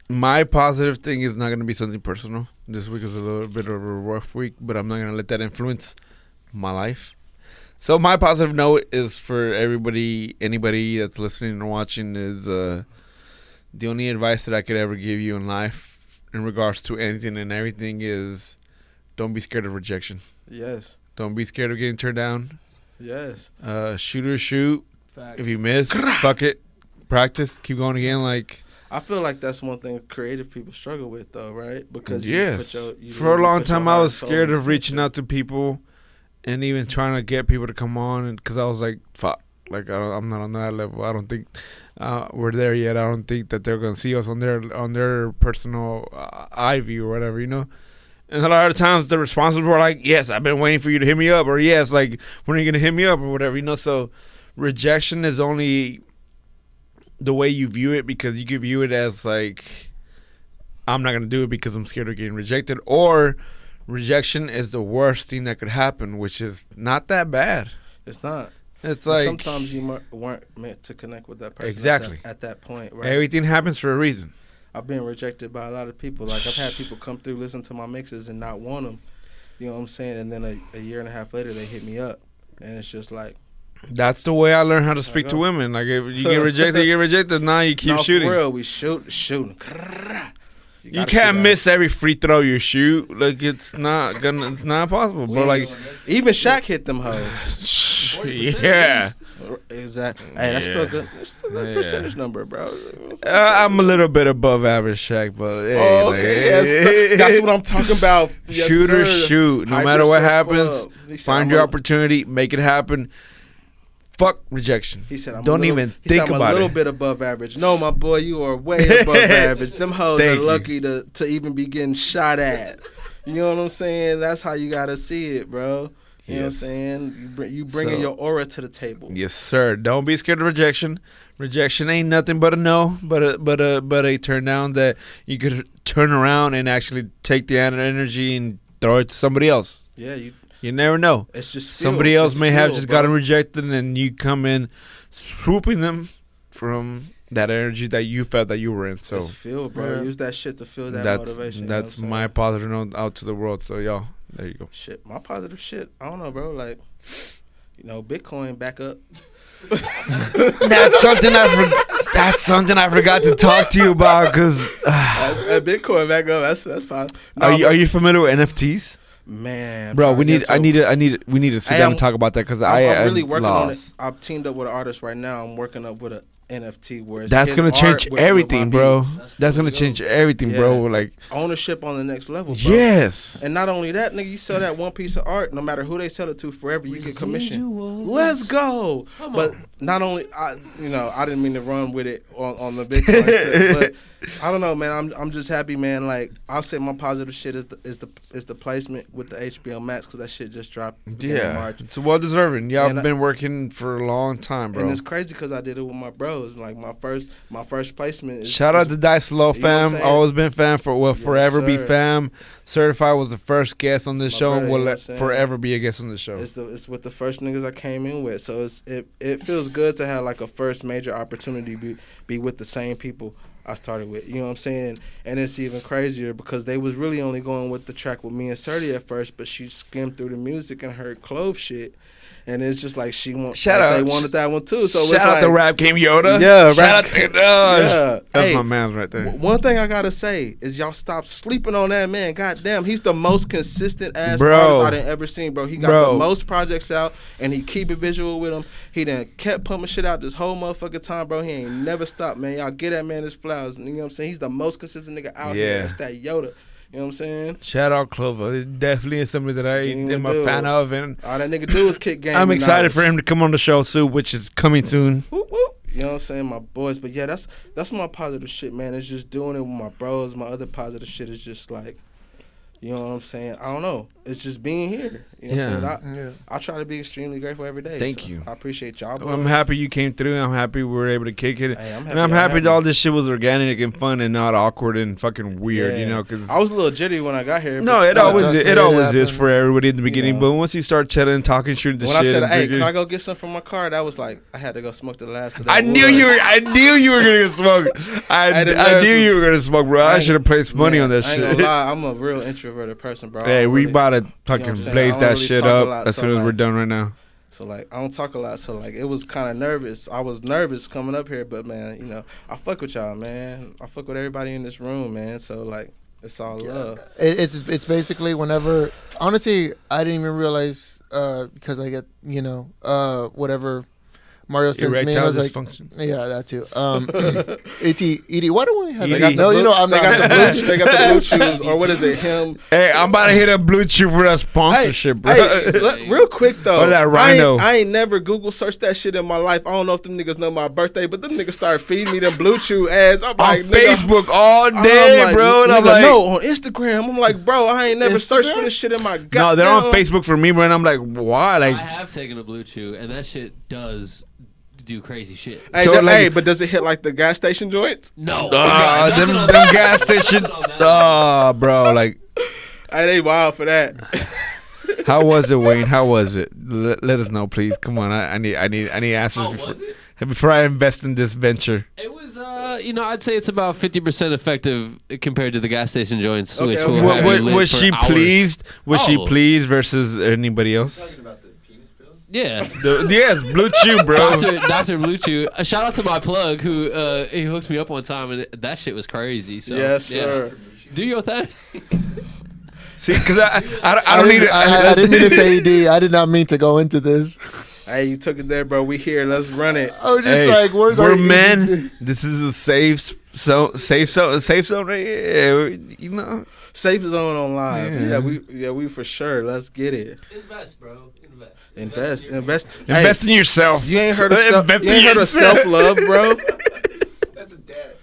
my positive thing is not going to be something personal. This week is a little bit of a rough week, but I'm not going to let that influence my life. So my positive note is for anybody that's listening or watching is the only advice that I could ever give you in life in regards to anything and everything is don't be scared of rejection. Yes. Don't be scared of getting turned down. Yes. Shoot or shoot. Facts. If you miss, fuck it. Practice. Keep going again. Like, I feel like that's one thing creative people struggle with, though, right? Because yes. you For a long put your time, I heart was and soul scared into of reaching it. out to people and even trying to get people to come on because I was like, fuck. Like, I'm not on that level. I don't think we're there yet. I don't think that they're going to see us on their personal eye view or whatever, you know? And a lot of times the responses were like, yes, I've been waiting for you to hit me up. Or, yes, like, when are you going to hit me up or whatever, you know? So rejection is only the way you view it because you could view it as, like, I'm not going to do it because I'm scared of getting rejected. Or rejection is the worst thing that could happen, which is not that bad. It's not. It's But like sometimes you weren't meant to connect with that person Exactly. at that point, right? everything happens for a reason. I've been rejected by a lot of people. Like, I've had people come through, listen to my mixes, and not want them. You know what I'm saying? And then a year and a half later, they hit me up, and it's just like, That's the way I learned how to speak to go. women. Like, if you get rejected, you get rejected. Now you keep no, shooting. for real, we shooting. You gotta can't shoot miss every free throw you shoot. Like, it's not possible. But like, even Shaq hit them hoes. yeah. Exactly. Hey, that's still good. That's still a good Yeah. percentage number, bro. I'm a little bit above average, Shaq, but hey, Oh, like, okay, yes, that's what I'm talking about. Yes, shoot or sir. shoot. No Hype matter what yourself happens, up. He said, find I'm your a- opportunity, make it happen. Fuck rejection. He said, Don't even think I'm about a little it. bit above average. No, my boy, you are way above average. Them hoes Thank are you. lucky to even be getting shot at. You know what I'm saying? That's how you gotta see it, bro. You know what I'm Yes. saying? You bringing So- your aura to the table. Yes, sir. Don't be scared of rejection. Rejection ain't nothing but a no, but a turn down that you could turn around and actually take the energy and throw it to somebody else. Yeah, You never know. it's just fuel. Somebody else It's may have fuel, just bro. gotten rejected, and you come in swooping them from that energy that you felt that you were in. So It's fuel, bro. Yeah. Use that shit to feel that that's motivation. You know that's what I'm my saying? positive note out to the world. So y'all, there you go. Shit. My positive shit. I don't know, bro. Like, you know, Bitcoin back up. That's something That's something I forgot to talk to you about because Bitcoin back up. That's fine. No, are you familiar with NFTs? Man, Bro, we need to sit down and talk about that because I'm really working on it. lost. I've teamed up with an artist right now. I'm working up with a NFT where it's That's his gonna art change with everything, my bro. beats. That's gonna change everything, bro. Like ownership on the next level, bro. yes. And not only that, nigga, you sell that one piece of art, no matter who they sell it to, forever you get commission. Let's go. But not only I didn't mean to run with it on the Bitcoin tip, but I don't know, man. I'm just happy, man. Like I'll say my positive shit is the placement with the HBO Max because that shit just dropped. In March. It's well deserving. Y'all And been working for a long time, bro. And it's crazy because I did it with my bros. Like my first placement. Shout out to Dice Low, you know what I'm fam. saying? Always been fam will forever be sir. fam. Certified was the first guest on this my show brother, and you will know what I'm saying? forever be a guest on the show. It's with the first niggas I came in with, so it feels good to have like a first major opportunity be with the same people I started with. You know what I'm saying? And it's even crazier because they was really only going with the track with me and Serty at first, but she skimmed through the music and heard Clove shit. And it's just like they wanted that one too. So shout out to Rap Game Yoda. Yeah, shout out to yeah. That's Hey, my man's right there. One thing I gotta say is y'all stop sleeping on that man. Goddamn, he's the most consistent ass Bro. artist I done ever seen, bro. He got Bro. the most projects out, and he keep it visual with him. He done kept pumping shit out this whole motherfucking time, bro. He ain't never stopped, man. Y'all get that man his flowers. You know what I'm saying? He's the most consistent nigga out here. That's that Yoda. You know what I'm saying? Shout out Clover. It definitely is somebody that I am a dude. fan of, and All that nigga do is kick game. I'm excited knowledge. for him to come on the show soon, which is coming soon. Whoop, whoop. You know what I'm saying? My boys. But yeah, that's my positive shit, man. It's just doing it with my bros. My other positive shit is just like, you know what I'm saying? I don't know. It's just being here. You know what I'm saying? I try to be extremely grateful every day. Thank you. I appreciate y'all. Boys. I'm happy you came through. I'm happy we were able to kick it. Hey, I'm happy and I'm y'all happy had that me. all this shit was organic and fun and not awkward and fucking weird, you know? Cause I was a little jitty when I got here. no, but it always is happen. for everybody in the beginning. know. But once you start chilling, talking, shooting the when shit. I said, and "Hey, drinking- can I go get some from my car?" That was like I had to go smoke the last of that. I knew you were gonna smoke. I knew you were gonna smoke, bro. I should have placed money on that I ain't shit. gonna lie, I'm a real introverted person, bro. Hey, we about to what fucking I'm saying? blaze I don't that really shit talk a up lot, as so, soon as we're like- done right now. So like I don't talk a lot, so like it was kind of nervous. I was nervous coming up here, but man, you know I fuck with y'all, man. I fuck with everybody in this room, man. So like it's all love. It's basically whenever. Honestly, I didn't even realize because I get whatever Mario sends me. And I Erectile was like, dysfunction. yeah, that too. ED. Why don't we have ED. that? No, you know I'm They not. got the blue. They got the blue shoes, or what is it? Him. Hey, I'm about to hit a blue chew for that sponsorship, bro. Hey, look, real quick though. Or that Rhino. I ain't never Google searched that shit in my life. I don't know if them niggas know my birthday, but them niggas started feeding me them blue chew ads. I'm On like, nigga, Facebook all day, I'm like, bro. And I'm nigga, like, no, on Instagram. I'm like, bro, I ain't never searched for this shit in my goddamn. no, they're on Facebook for me, bro. And I'm like, why? I Like, have taken a blue chew, and that shit does do crazy shit. Hey, So, hey, like- but does it hit like the gas station joints? No. them gas station. Bro, like, Hey, they wild for that. how was it, Wayne? How was it? Let us know, please. Come on, I need answers How before was it? before I invest in this venture. It was, I'd say it's about 50% effective compared to the gas station joints, Okay, which okay. will have you lit Was for she hours. pleased? Was she Oh. pleased versus anybody else? Talking about the penis pills? Yeah. Yes, Blue Chew, bro. Dr. Blue Chew. A shout out to my plug who he hooked me up one time, and that shit was crazy. So, Yes, yeah. sir. Do your thing. See, because I don't need it. I didn't mean to say ED. I did not mean to go into this. Hey, you took it there, bro. We here. Let's run it. I was just Hey, like, where's our we're ED? men. This is a safe zone right here. You know. Safe zone on live. Yeah. Yeah, we for sure. Let's get it. Invest, bro. Invest. Invest. Invest in yourself. Hey, you ain't heard of Invest in self love, bro. That's a dad.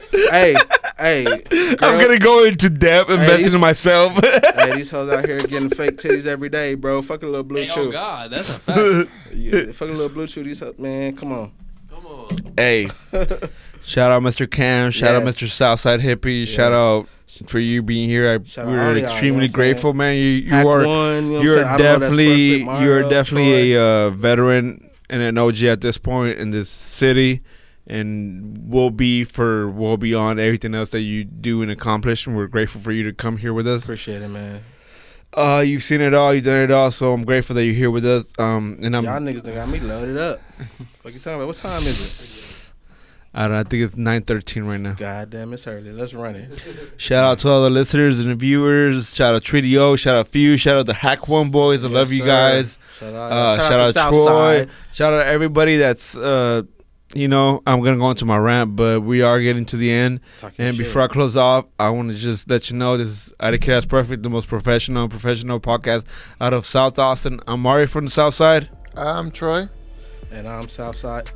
Hey, I'm girl. gonna go into debt, investing in myself. Hey, these hoes out here getting fake titties every day, bro. Fuck a little blue Hey, chew. oh, God. That's a fact. Yeah, fuck a little blue chew. These hoes, man, come on. Come on. Hey, shout out Mr. Cam. Shout out Yes. Mr. Southside Hippie. Shout out for you being here. Shout out We're all y'all, extremely you know what I'm grateful, saying? man. You Hack are one, you know what I'm you're saying? I don't know if that's definitely perfect. you're Mario, definitely Troy. a veteran and an OG at this point in this city, and will be on everything else that you do and accomplish. And we're grateful for you to come here with us. Appreciate it, man. You've seen it all, you've done it all, so I'm grateful that you're here with us. And I'm Y'all niggas done got me loaded up. Fuck you talking about? What time is I don't know, I think it's 9:13 right now. God damn, it's early. Let's run it. Shout out to all the listeners and the viewers. Shout out Treaty O. Shout out Fuse. Shout out the Hack One Boys. I love you sir. guys. Shout out Shout out to Troy. Southside. Shout out everybody that's, you know, I'm going to go into my rant, but we are getting to the end. Talking And shit. before I close off, I want to just let you know this is IDK That's Perfect, the most professional podcast out of South Austin. I'm Mario from the South Side. I'm Troy. And I'm Southside.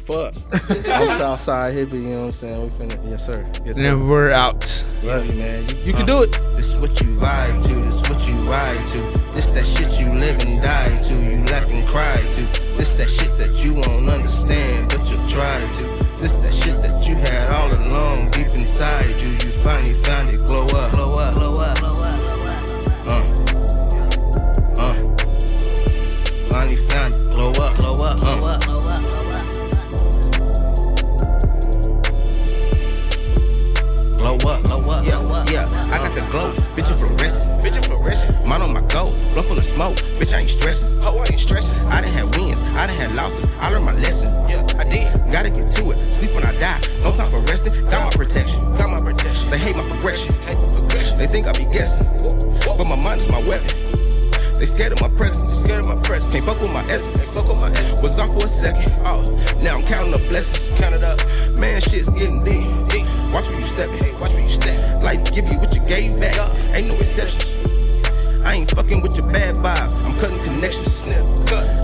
Fuck. I'm Southside hippie, you know what I'm saying? We finna, yes, sir. Yes, sir. And we're out. Love you, man. You can do it. This what you vibe to, this what you ride to. This that shit you live and die to, you laugh and cry to. This that shit that you won't understand, but you'll try to. This that shit that you had all along deep inside you. You finally found it, glow up, glow up, glow up, glow up, glow up. Finally found it, glow up, glow up, glow up, glow up, glow up. Glow up, yeah, I got the glow, bitch, you fluorescent, mine on my gold, blood full of smoke, bitch, I ain't stressing, I done had wins, I done had losses, I learned my lesson, yeah, I did, gotta get to it, sleep when I die, no time for resting, got my protection, they hate my progression, they think I be guessing, but my mind is my weapon. They scared of my presence, can't fuck with my essence, was off for a second, now I'm counting up blessings, count it up, man, shit's getting deep, watch where you steppin', life give you what you gave back, ain't no exceptions, I ain't fucking with your bad vibes, I'm cutting connections,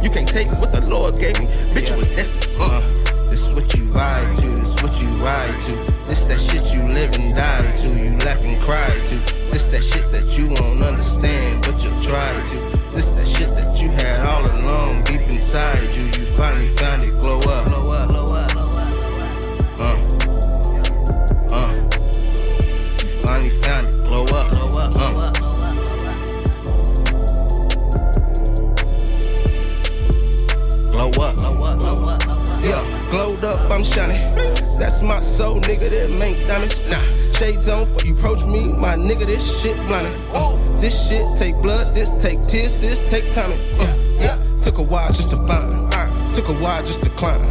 you can't take what the Lord gave me, bitch, you was destined, this what you vibe to, this what you ride to, this that shit you live and die to, you laugh and cry to, this that shit that you won't understand, but you'll try to, this that shit that you had all along deep inside you, you finally found it, glow up, glow up, glow up, glow up, you finally found it, glow up, glow up, glow up, glow up, glow up, glow up, glow up, yeah, glowed up, I'm shining, that's my soul, nigga, that make diamonds, nah, shades on, before you approach me, my nigga, this shit blinding, this shit take blood, this take tears, this take timing, yeah, took a while just to find, took a while just to climb,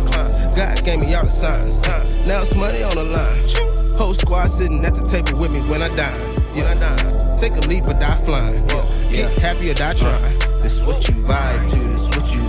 God gave me all the signs, now it's money on the line, whole squad sitting at the table with me when I dine, take a leap or die flying, yeah, get happy or die trying, this what you vibe to, this what you